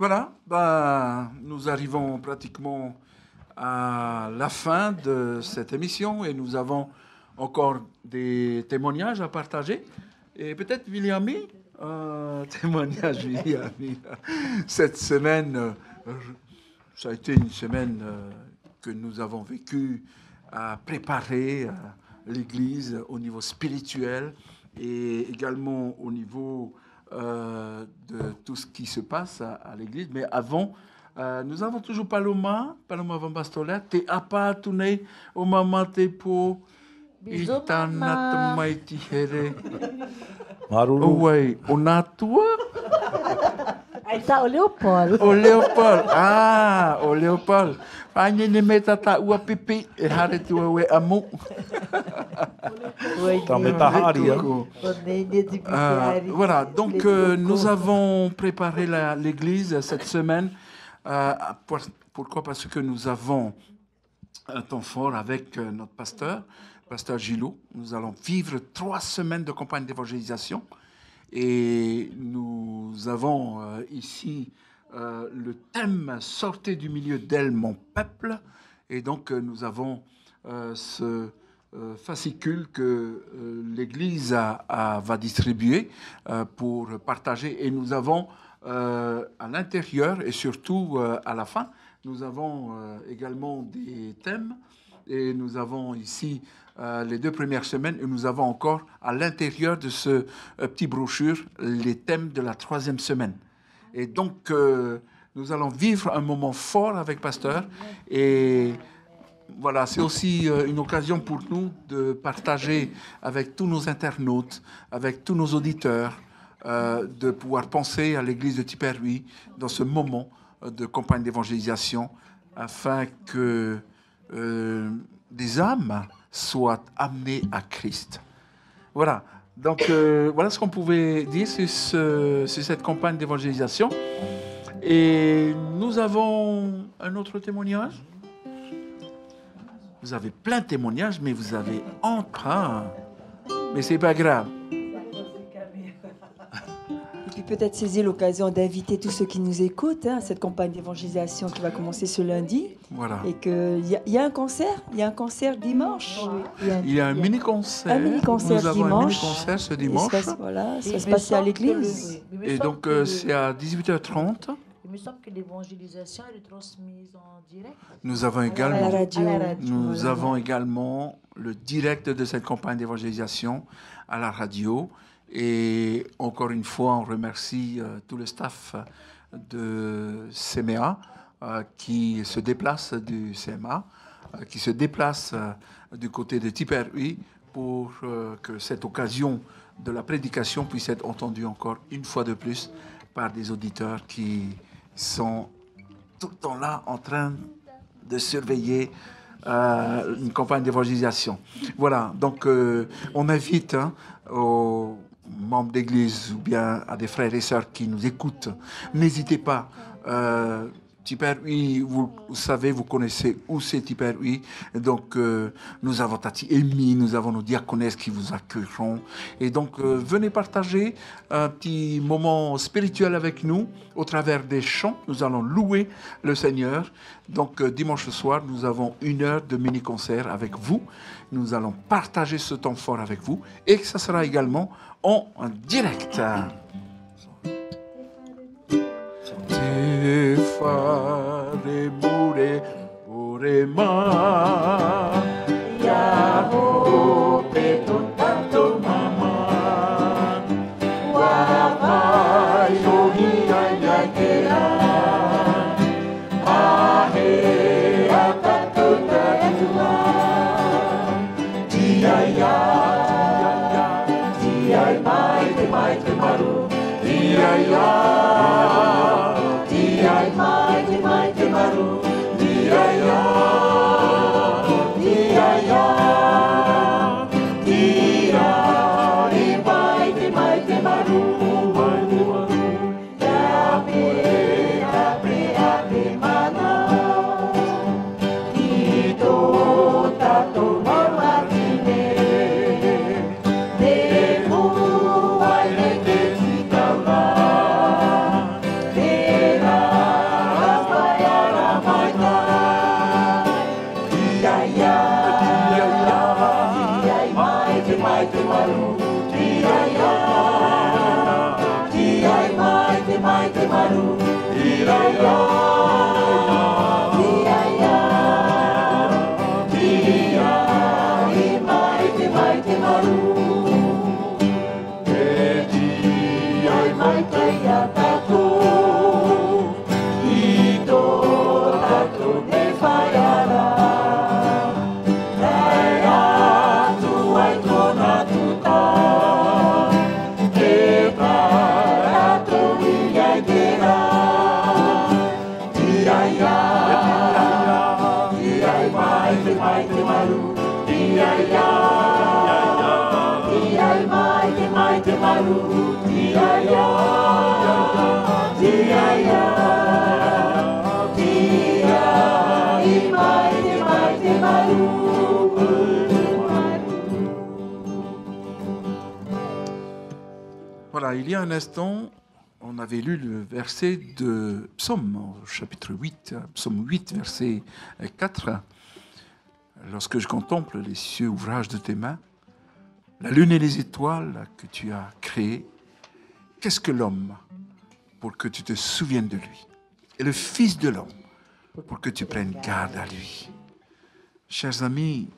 Voilà, ben, nous arrivons pratiquement à la fin de cette émission et nous avons encore des témoignages à partager. Et peut-être Williami, témoignage Williami. Cette semaine, ça a été une semaine que nous avons vécue à préparer l'Église au niveau spirituel et également au niveau de tout ce qui se passe à l'Église. Mais avant, nous avons toujours Paloma Van Bastola, te apa tunei o mama te po Bisous, itanat maman. mai ti here. Maruru. Oi, o natua, Aí tá o Leopoldo. o Leopold. Ah, o Leopold. Pani ne meta ta ua pipi e hare tua we amu. Tametaharia. Voilà, donc nous avons préparé l'église cette semaine. Pourquoi? Parce que nous avons un temps fort avec notre pasteur Gillot. Nous allons vivre 3 semaines de campagne d'évangélisation. Et nous avons ici le thème « Sortez du milieu d'elle, mon peuple ». Et donc nous avons ce fascicule que l'Église va distribuer pour partager. Et nous avons à l'intérieur et surtout à la fin, nous avons également des thèmes. Et nous avons ici les 2 premières semaines et nous avons encore à l'intérieur de ce petit brochure les thèmes de la 3e semaine. Et donc, nous allons vivre un moment fort avec Pasteur. Et voilà, c'est aussi une occasion pour nous de partager avec tous nos internautes, avec tous nos auditeurs, de pouvoir penser à l'église de Tiperui dans ce moment de campagne d'évangélisation afin que des âmes soient amenées à Christ. Voilà. Donc, voilà ce qu'on pouvait dire sur cette campagne d'évangélisation. Et nous avons un autre témoignage. Vous avez plein de témoignages, mais vous avez emprunt. Mais c'est pas grave. Et puis peut-être saisir l'occasion d'inviter tous ceux qui nous écoutent à cette campagne d'évangélisation qui va commencer ce lundi. Voilà. Et qu'il y a un concert, il y a un concert dimanche. Il y a un mini-concert. Un mini-concert Nous avons dimanche. un mini-concert ce dimanche. Voilà, ça va se passer à l'église. Et donc, c'est à 18h30. Il me semble que l'évangélisation est transmise en direct. Nous avons À la également, radio. nous avons également le direct de cette campagne d'évangélisation à la radio. Et encore une fois, on remercie tout le staff de CMA qui se déplace du CMA, qui se déplace du côté de Tiperui pour que cette occasion de la prédication puisse être entendue encore une fois de plus par des auditeurs qui sont tout le temps là en train de surveiller une campagne d'évangélisation. Voilà, donc on invite aux membres d'église ou bien à des frères et sœurs qui nous écoutent, n'hésitez pas. Tiperui, vous savez, vous connaissez où c'est Tiperui. Donc, nous avons Tati Amy, nous avons nos diaconesses qui vous accueilleront. Et donc, venez partager un petit moment spirituel avec nous au travers des chants. Nous allons louer le Seigneur. Donc, dimanche soir, nous avons 1 heure de mini-concert avec vous. Nous allons partager ce temps fort avec vous. Et ça sera également en direct. Te fare mure ore ma ya ho pe tanto mama wa vai no ia ya kera a he atato tatua dia ya mai te maru dia ya Mai te maru, dia ya, mai te maru, ya pe mana, ito tato mamatine, de mu ai te titala, de la Voilà, il y a un instant, on avait lu le verset de Psaume, chapitre 8, Psaume 8, verset 4. Lorsque je contemple les cieux, ouvrage de tes mains, la lune et les étoiles que tu as créées, qu'est-ce que l'homme pour que tu te souviennes de lui? Et le Fils de l'homme pour que tu prennes garde à lui. Chers amis,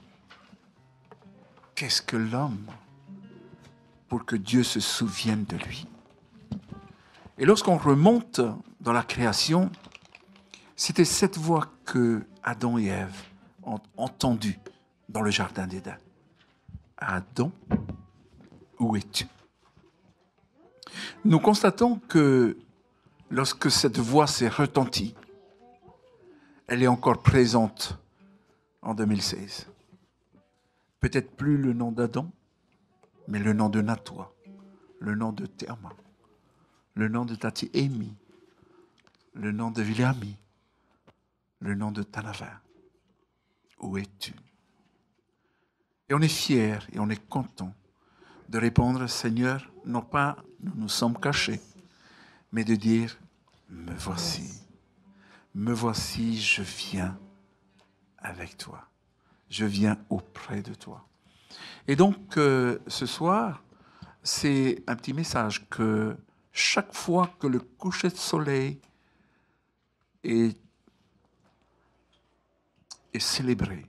qu'est-ce que l'homme pour que Dieu se souvienne de lui? Et lorsqu'on remonte dans la création, c'était cette voix que Adam et Ève ont entendue dans le jardin d'Éden. Adam, où es-tu? Nous constatons que lorsque cette voix s'est retentie, elle est encore présente en 2016. Peut-être plus le nom d'Adam, mais le nom de Natoa, le nom de Théama, le nom de Tati Amy, le nom de Williami, le nom de Tanavin. Où es-tu? Et on est fiers et on est content de répondre, Seigneur, non pas nous nous sommes cachés, mais de dire, me voici, je viens avec toi, je viens auprès de toi. Et donc, ce soir, c'est un petit message que chaque fois que le coucher de soleil est célébré,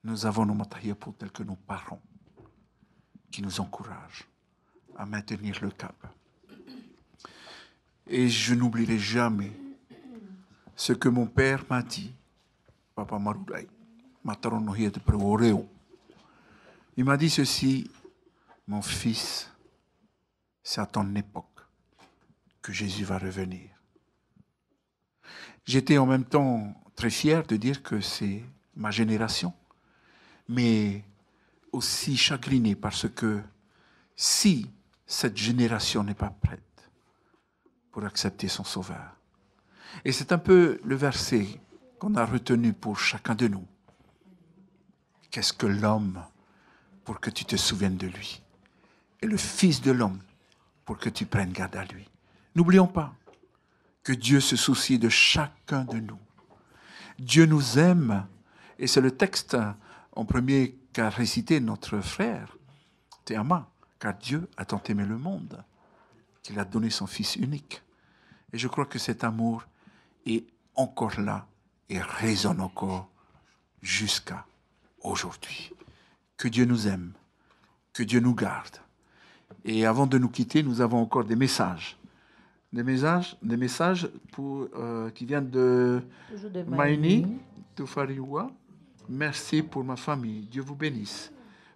nous avons nos matahiyapos tels que nos parents qui nous encouragent à maintenir le cap. Et je n'oublierai jamais ce que mon père m'a dit, Papa Marurai, Mataronohia de Preoreo. Il m'a dit ceci, mon fils, c'est à ton époque que Jésus va revenir. J'étais en même temps très fier de dire que c'est ma génération, mais aussi chagriné parce que si cette génération n'est pas prête pour accepter son Sauveur, et c'est un peu le verset qu'on a retenu pour chacun de nous. Qu'est-ce que l'homme pour que tu te souviennes de lui? Et le Fils de l'homme pour que tu prennes garde à lui. N'oublions pas que Dieu se soucie de chacun de nous. Dieu nous aime, et c'est le texte en premier qu'a récité notre frère, Théama, car Dieu a tant aimé le monde qu'il a donné son Fils unique. Et je crois que cet amour est encore là et résonne encore jusqu'à aujourd'hui. Que Dieu nous aime, que Dieu nous garde. Et avant de nous quitter, nous avons encore des messages. Des messages qui viennent de Maini, Tufariwa. Merci pour ma famille. Dieu vous bénisse.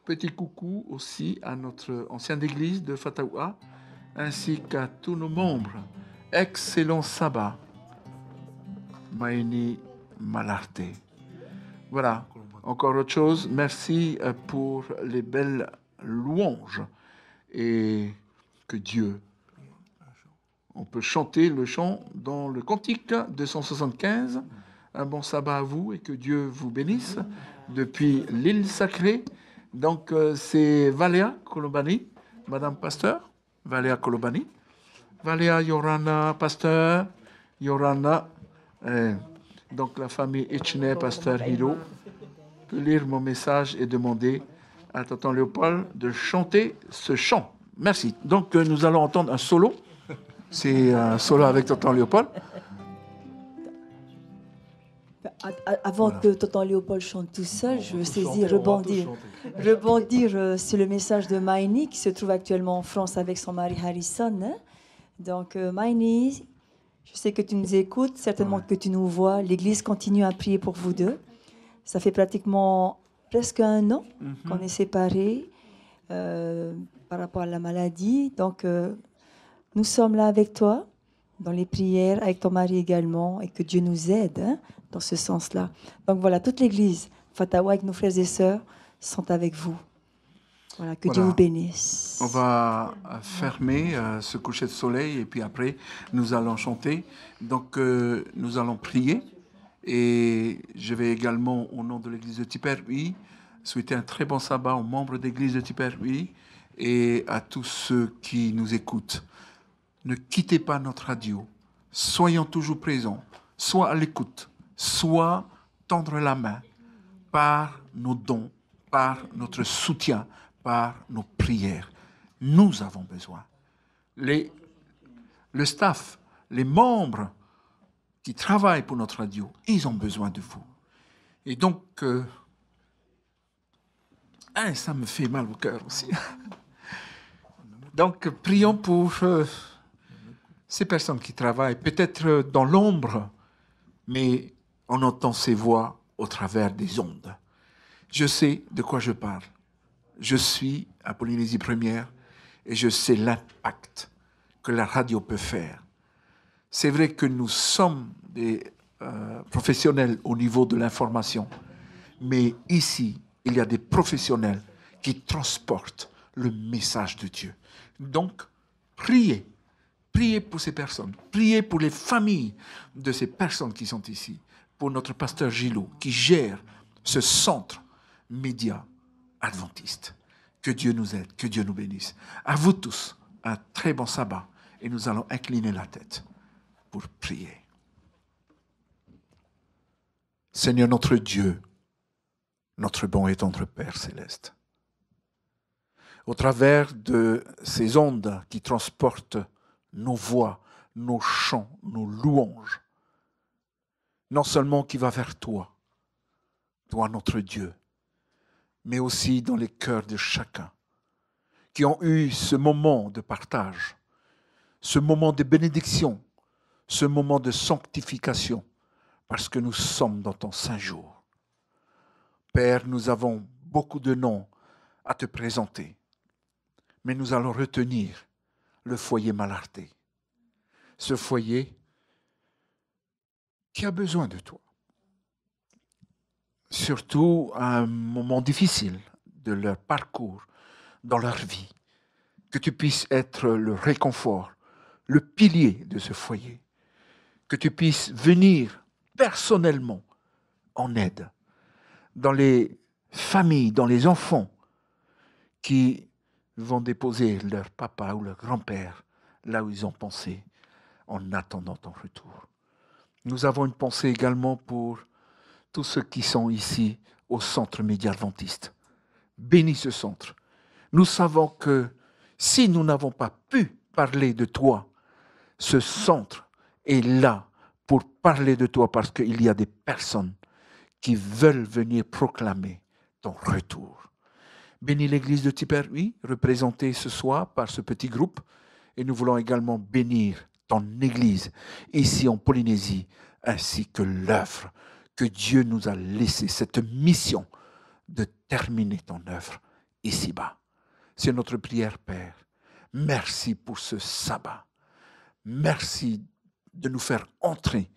Petit coucou aussi à notre ancienne église de Fataoua, ainsi qu'à tous nos membres. Excellent sabbat. Maini Malarte. Voilà. Encore autre chose. Merci pour les belles louanges. Et que Dieu... On peut chanter le chant dans le cantique 275. Un bon sabbat à vous et que Dieu vous bénisse depuis l'île sacrée. Donc, c'est Valéa Kolobani, Madame Pasteur, Valéa Kolobani. Valéa Yorana Pasteur, Yorana. Donc, la famille Echene Pasteur Hilo peut lire mon message et demander à Tonton Léopold de chanter ce chant. Merci. Donc, nous allons entendre un solo. C'est un solo avec Tonton Léopold. Avant que Tonton Léopold chante tout seul, je veux saisir, rebondir sur le message de Maïni qui se trouve actuellement en France avec son mari Harrison. Hein. Donc Maïni, je sais que tu nous écoutes, certainement que tu nous vois. L'Église continue à prier pour vous deux. Ça fait presque un an qu'on est séparés par rapport à la maladie. Donc nous sommes là avec toi, dans les prières, avec ton mari également, et que Dieu nous aide dans ce sens-là. Donc voilà, toute l'Église, Fatawa, avec nos frères et sœurs, sont avec vous. Voilà, que Dieu vous bénisse. On va fermer ce coucher de soleil et puis après, nous allons chanter. Donc, nous allons prier. Et je vais également, au nom de l'église de Tipperary, souhaiter un très bon sabbat aux membres de l'église de Tipperary et à tous ceux qui nous écoutent. Ne quittez pas notre radio. Soyons toujours présents, soit à l'écoute, soit tendre la main par nos dons, par notre soutien, par nos prières. Nous avons besoin. Le staff, les membres qui travaillent pour notre radio, ils ont besoin de vous. Et donc, ça me fait mal au cœur aussi. Donc, prions pour ces personnes qui travaillent, peut-être dans l'ombre, mais on entend ces voix au travers des ondes. Je sais de quoi je parle. Je suis à Polynésie Première et je sais l'impact que la radio peut faire. C'est vrai que nous sommes des professionnels au niveau de l'information, mais ici, il y a des professionnels qui transportent le message de Dieu. Donc, priez. Priez pour ces personnes. Priez pour les familles de ces personnes qui sont ici. Pour notre pasteur Gilot, qui gère ce centre média adventiste. Que Dieu nous aide, que Dieu nous bénisse. À vous tous, un très bon sabbat. Et nous allons incliner la tête pour prier. Seigneur notre Dieu, notre bon et tendre Père céleste, au travers de ces ondes qui transportent nos voix, nos chants, nos louanges, non seulement qui va vers toi, toi notre Dieu, mais aussi dans les cœurs de chacun, qui ont eu ce moment de partage, ce moment de bénédiction, ce moment de sanctification, parce que nous sommes dans ton saint jour. Père, nous avons beaucoup de noms à te présenter, mais nous allons retenir le foyer Malarté. Ce foyer qui a besoin de toi. Surtout à un moment difficile de leur parcours dans leur vie. Que tu puisses être le réconfort, le pilier de ce foyer. Que tu puisses venir personnellement en aide dans les familles, dans les enfants qui vont déposer leur papa ou leur grand-père là où ils ont pensé en attendant ton retour. Nous avons une pensée également pour tous ceux qui sont ici au centre média adventiste. Bénis ce centre. Nous savons que si nous n'avons pas pu parler de toi, ce centre est là pour parler de toi parce qu'il y a des personnes qui veulent venir proclamer ton retour. Bénis l'église de Tipperary, représentée ce soir par ce petit groupe, et nous voulons également bénir ton église ici en Polynésie, ainsi que l'œuvre que Dieu nous a laissée, cette mission de terminer ton œuvre ici-bas. C'est notre prière, Père. Merci pour ce sabbat. Merci de nous faire entrer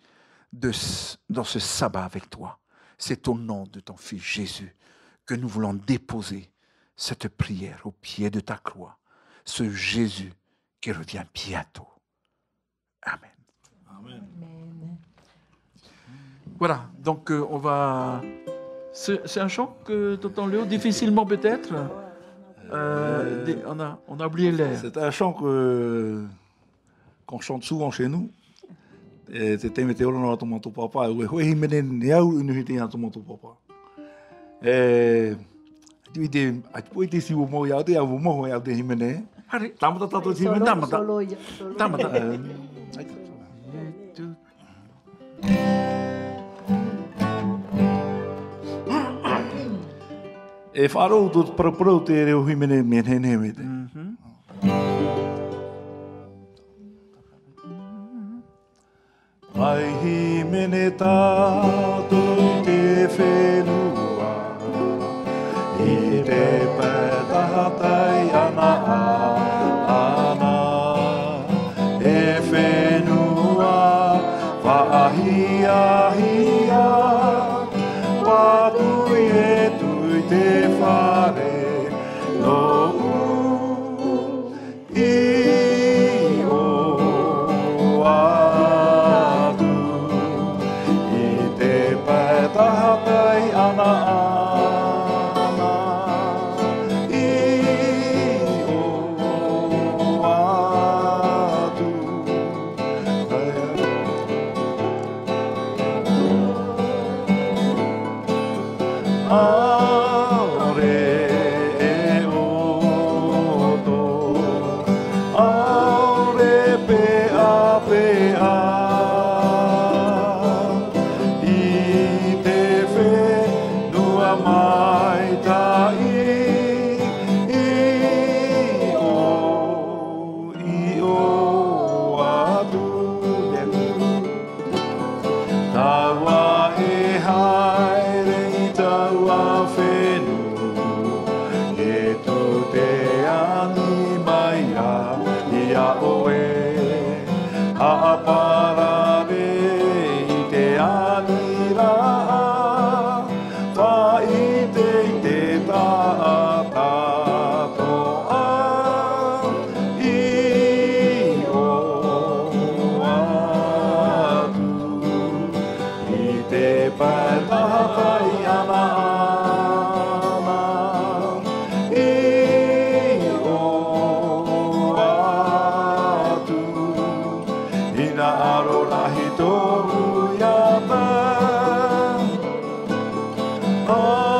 dans ce sabbat avec toi. C'est au nom de ton Fils Jésus que nous voulons déposer cette prière au pied de ta croix. Ce Jésus qui revient bientôt. Amen. Amen. Voilà, donc on va... C'est un chant que tu entends le difficilement peut-être. On a oublié l'air. C'est un chant qu'on chante souvent chez nous. C'était météorologue dans mon papa. Oui, mais il y a une unité dans mon papa. Tu dis, tu dis si vous m'avez dit, vous m'avez dit, Himene. Tamata tato Himene. Tamata. E wharo tu parapuro te reo Himene menhene me te. Ai Himene tato te whenua, I te pētahatai ana ana, e whenua whaahia patui e tui te whare, no Oh,